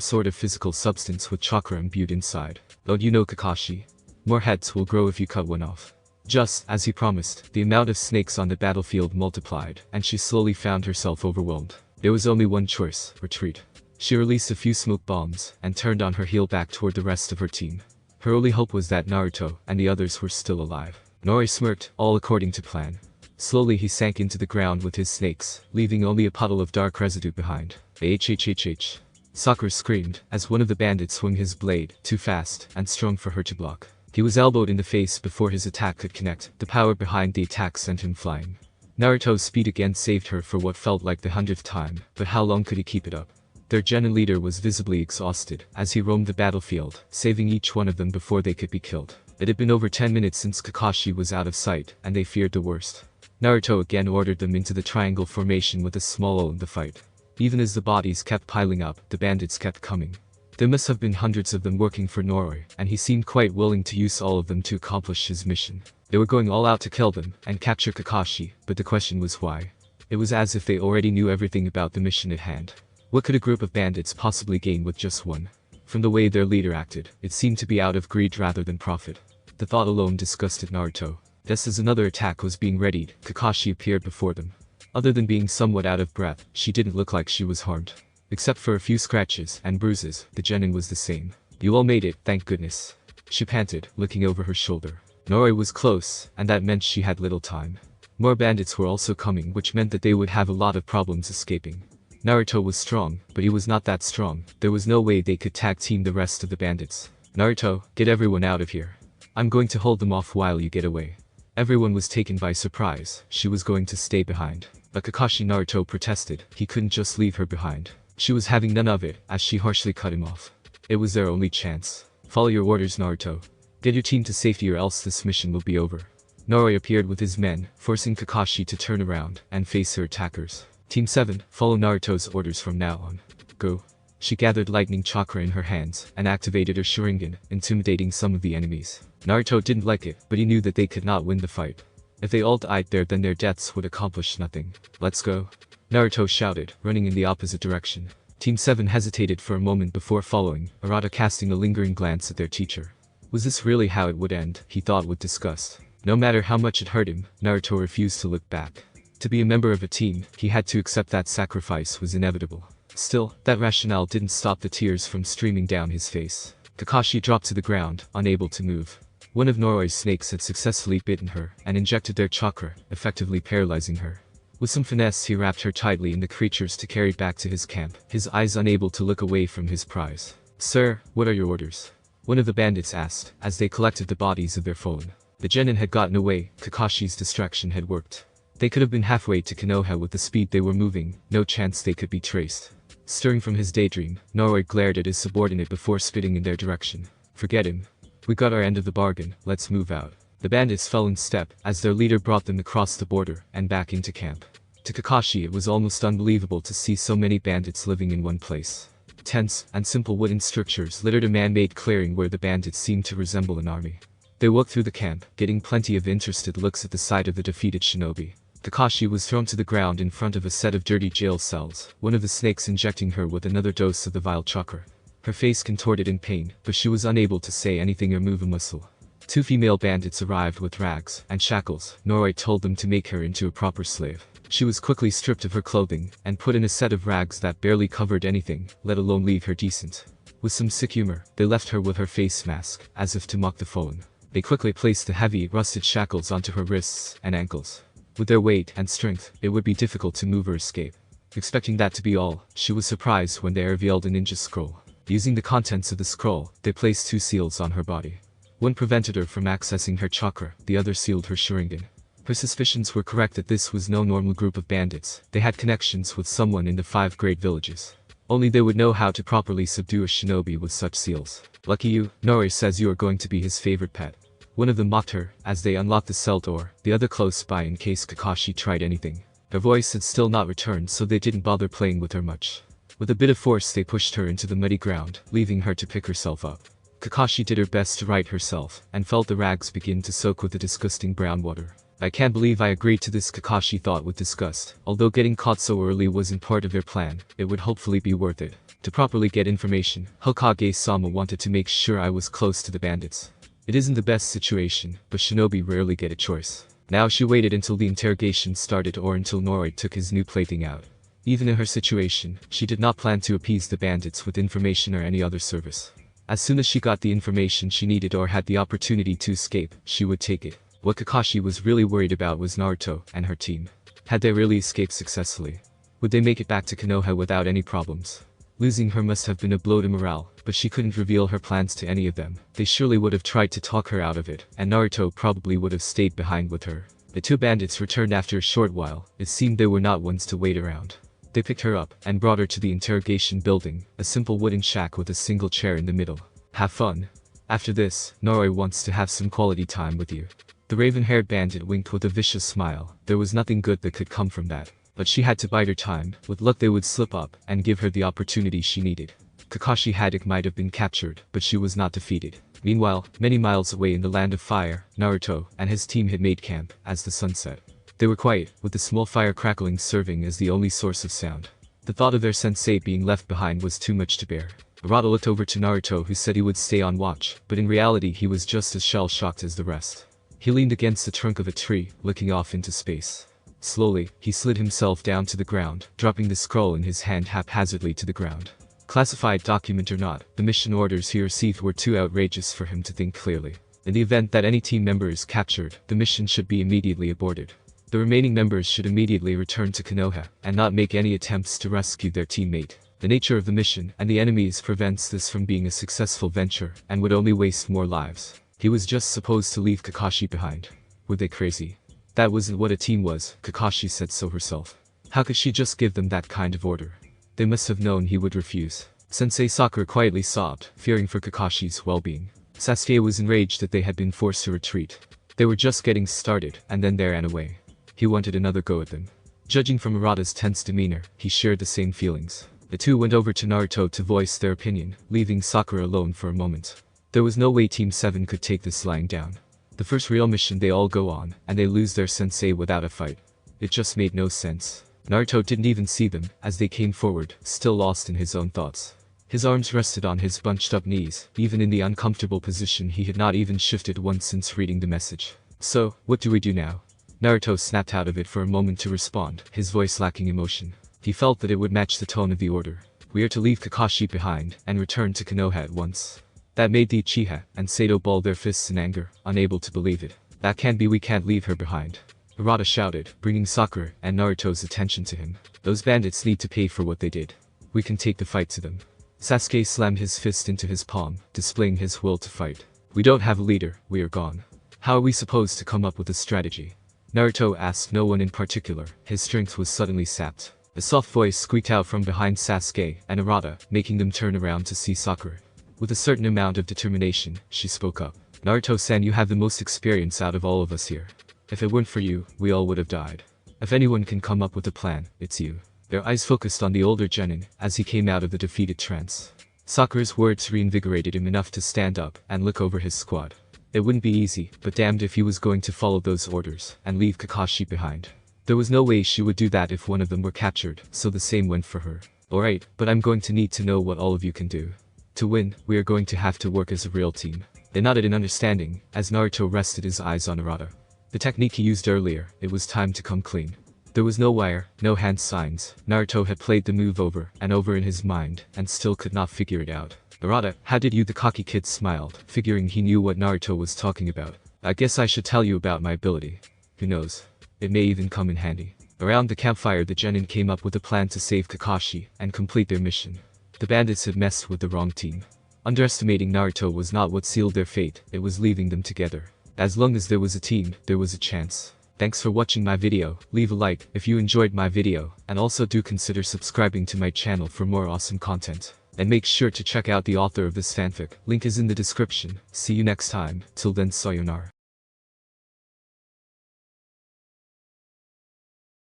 sort of physical substance with chakra imbued inside. Don't you know, Kakashi? More heads will grow if you cut one off. Just as he promised, the amount of snakes on the battlefield multiplied, and she slowly found herself overwhelmed. There was only one choice: retreat. She released a few smoke bombs, and turned on her heel back toward the rest of her team. Her only hope was that Naruto and the others were still alive. Naruto smirked, all according to plan. Slowly he sank into the ground with his snakes, leaving only a puddle of dark residue behind. HHHH. Sakura screamed, as one of the bandits swung his blade, too fast and strong for her to block. He was elbowed in the face before his attack could connect. The power behind the attack sent him flying. Naruto's speed again saved her for what felt like the 100th time, but how long could he keep it up? Their genin leader was visibly exhausted, as he roamed the battlefield, saving each one of them before they could be killed. It had been over 10 minutes since Kakashi was out of sight, and they feared the worst. Naruto again ordered them into the triangle formation with a small lull in the fight. Even as the bodies kept piling up, the bandits kept coming. There must have been hundreds of them working for Noroi, and he seemed quite willing to use all of them to accomplish his mission. They were going all out to kill them and capture Kakashi, but the question was why. It was as if they already knew everything about the mission at hand. What could a group of bandits possibly gain with just one? From the way their leader acted, it seemed to be out of greed rather than profit. The thought alone disgusted Naruto. Just as another attack was being readied, Kakashi appeared before them. Other than being somewhat out of breath, she didn't look like she was harmed. Except for a few scratches and bruises, the genin was the same. You all made it, thank goodness. She panted, looking over her shoulder. Noroi was close, and that meant she had little time. More bandits were also coming, which meant that they would have a lot of problems escaping. Naruto was strong, but he was not that strong. There was no way they could tag team the rest of the bandits. Naruto, get everyone out of here. I'm going to hold them off while you get away. Everyone was taken by surprise. She was going to stay behind. But Kakashi Naruto protested. He couldn't just leave her behind. She was having none of it, as she harshly cut him off. It was their only chance. Follow your orders, Naruto. Get your team to safety or else this mission will be over. Noroi appeared with his men, forcing Kakashi to turn around and face her attackers. Team 7, follow Naruto's orders from now on. Go. She gathered lightning chakra in her hands and activated her Sharingan, intimidating some of the enemies. Naruto didn't like it, but he knew that they could not win the fight. If they all died there, then their deaths would accomplish nothing. Let's go. Naruto shouted, running in the opposite direction. Team 7 hesitated for a moment before following, Arata casting a lingering glance at their teacher. Was this really how it would end? He thought with disgust. No matter how much it hurt him, Naruto refused to look back. To be a member of a team, he had to accept that sacrifice was inevitable. Still, that rationale didn't stop the tears from streaming down his face. Kakashi dropped to the ground, unable to move. One of Noroi's snakes had successfully bitten her and injected their chakra, effectively paralyzing her. With some finesse, he wrapped her tightly in the creatures to carry back to his camp, his eyes unable to look away from his prize. Sir, what are your orders? One of the bandits asked, as they collected the bodies of their fallen. The genin had gotten away. Kakashi's distraction had worked. They could have been halfway to Konoha with the speed they were moving, no chance they could be traced. Stirring from his daydream, Noroi glared at his subordinate before spitting in their direction. Forget him. We got our end of the bargain, let's move out. The bandits fell in step, as their leader brought them across the border and back into camp. To Kakashi it was almost unbelievable to see so many bandits living in one place. Tents and simple wooden structures littered a man-made clearing where the bandits seemed to resemble an army. They walked through the camp, getting plenty of interested looks at the sight of the defeated shinobi. Kakashi was thrown to the ground in front of a set of dirty jail cells, one of the snakes injecting her with another dose of the vile chakra. Her face contorted in pain, but she was unable to say anything or move a muscle. Two female bandits arrived with rags and shackles. Noroi told them to make her into a proper slave. She was quickly stripped of her clothing and put in a set of rags that barely covered anything, let alone leave her decent. With some sick humor, they left her with her face mask, as if to mock the fallen. They quickly placed the heavy, rusted shackles onto her wrists and ankles. With their weight and strength, it would be difficult to move or escape. Expecting that to be all, she was surprised when they revealed a ninja scroll. Using the contents of the scroll, they placed 2 seals on her body. One prevented her from accessing her chakra, the other sealed her Sharingan. Her suspicions were correct that this was no normal group of bandits. They had connections with someone in the 5 great villages. Only they would know how to properly subdue a shinobi with such seals. Lucky you, Noroi says you are going to be his favorite pet. One of them mocked her, as they unlocked the cell door, the other close by in case Kakashi tried anything. Her voice had still not returned, so they didn't bother playing with her much. With a bit of force they pushed her into the muddy ground, leaving her to pick herself up. Kakashi did her best to right herself, and felt the rags begin to soak with the disgusting brown water. I can't believe I agreed to this, Kakashi thought with disgust. Although getting caught so early wasn't part of their plan, it would hopefully be worth it. To properly get information, Hokage-sama wanted to make sure I was close to the bandits. It isn't the best situation, but shinobi rarely get a choice. Now she waited until the interrogation started or until Noroi took his new plaything out. Even in her situation, she did not plan to appease the bandits with information or any other service. As soon as she got the information she needed or had the opportunity to escape, she would take it. What Kakashi was really worried about was Naruto and her team. Had they really escaped successfully? Would they make it back to Konoha without any problems? Losing her must have been a blow to morale, but she couldn't reveal her plans to any of them. They surely would have tried to talk her out of it, and Naruto probably would have stayed behind with her. The 2 bandits returned after a short while. It seemed they were not ones to wait around. They picked her up and brought her to the interrogation building, a simple wooden shack with a single chair in the middle. Have fun. After this, Noroi wants to have some quality time with you. The raven-haired bandit winked with a vicious smile. There was nothing good that could come from that. But she had to bide her time. With luck they would slip up and give her the opportunity she needed. Kakashi Haddock might have been captured, but she was not defeated. Meanwhile, many miles away in the land of fire, Naruto and his team had made camp as the sun set. They were quiet, with the small fire crackling serving as the only source of sound. The thought of their sensei being left behind was too much to bear. Arata looked over to Naruto, who said he would stay on watch, but in reality he was just as shell-shocked as the rest. He leaned against the trunk of a tree, looking off into space. Slowly, he slid himself down to the ground, dropping the scroll in his hand haphazardly to the ground. Classified document or not, the mission orders he received were too outrageous for him to think clearly. In the event that any team member is captured, the mission should be immediately aborted. The remaining members should immediately return to Konoha, and not make any attempts to rescue their teammate. The nature of the mission and the enemies prevents this from being a successful venture, and would only waste more lives. He was just supposed to leave Kakashi behind. Were they crazy? That wasn't what a team was, Kakashi said so herself. How could she just give them that kind of order? They must have known he would refuse. Sensei Sakura quietly sobbed, fearing for Kakashi's well-being. Sasuke was enraged that they had been forced to retreat. They were just getting started, and then they ran away. He wanted another go at them. Judging from Arata's tense demeanor, he shared the same feelings. The two went over to Naruto to voice their opinion, leaving Sakura alone for a moment. There was no way Team 7 could take this lying down. The first real mission they all go on, and they lose their sensei without a fight. It just made no sense. Naruto didn't even see them, as they came forward, still lost in his own thoughts. His arms rested on his bunched-up knees, even in the uncomfortable position he had not even shifted once since reading the message. So, what do we do now? Naruto snapped out of it for a moment to respond, his voice lacking emotion. He felt that it would match the tone of the order. We are to leave Kakashi behind, and return to Konoha at once. That made the Uchiha and Sato ball their fists in anger, unable to believe it. That can't be, we can't leave her behind. Arata shouted, bringing Sakura and Naruto's attention to him. Those bandits need to pay for what they did. We can take the fight to them. Sasuke slammed his fist into his palm, displaying his will to fight. We don't have a leader, we are gone. How are we supposed to come up with a strategy? Naruto asked no one in particular, his strength was suddenly sapped. A soft voice squeaked out from behind Sasuke and Arata, making them turn around to see Sakura. With a certain amount of determination, she spoke up. Naruto-san, you have the most experience out of all of us here. If it weren't for you, we all would have died. If anyone can come up with a plan, it's you. Their eyes focused on the older genin as he came out of the defeated trance. Sakura's words reinvigorated him enough to stand up and look over his squad. It wouldn't be easy, but damned if he was going to follow those orders and leave Kakashi behind. There was no way she would do that if one of them were captured, so the same went for her. Alright, but I'm going to need to know what all of you can do. To win, we are going to have to work as a real team. They nodded in understanding, as Naruto rested his eyes on Arata. The technique he used earlier, it was time to come clean. There was no wire, no hand signs. Naruto had played the move over and over in his mind, and still could not figure it out. Arata, how did you? The cocky kid smiled, figuring he knew what Naruto was talking about. I guess I should tell you about my ability. Who knows? It may even come in handy. Around the campfire the genin came up with a plan to save Kakashi and complete their mission. The bandits had messed with the wrong team. Underestimating Naruto was not what sealed their fate, it was leaving them together. As long as there was a team, there was a chance. Thanks for watching my video, leave a like if you enjoyed my video, and also do consider subscribing to my channel for more awesome content. And make sure to check out the author of this fanfic, link is in the description. See you next time, till then sayonara.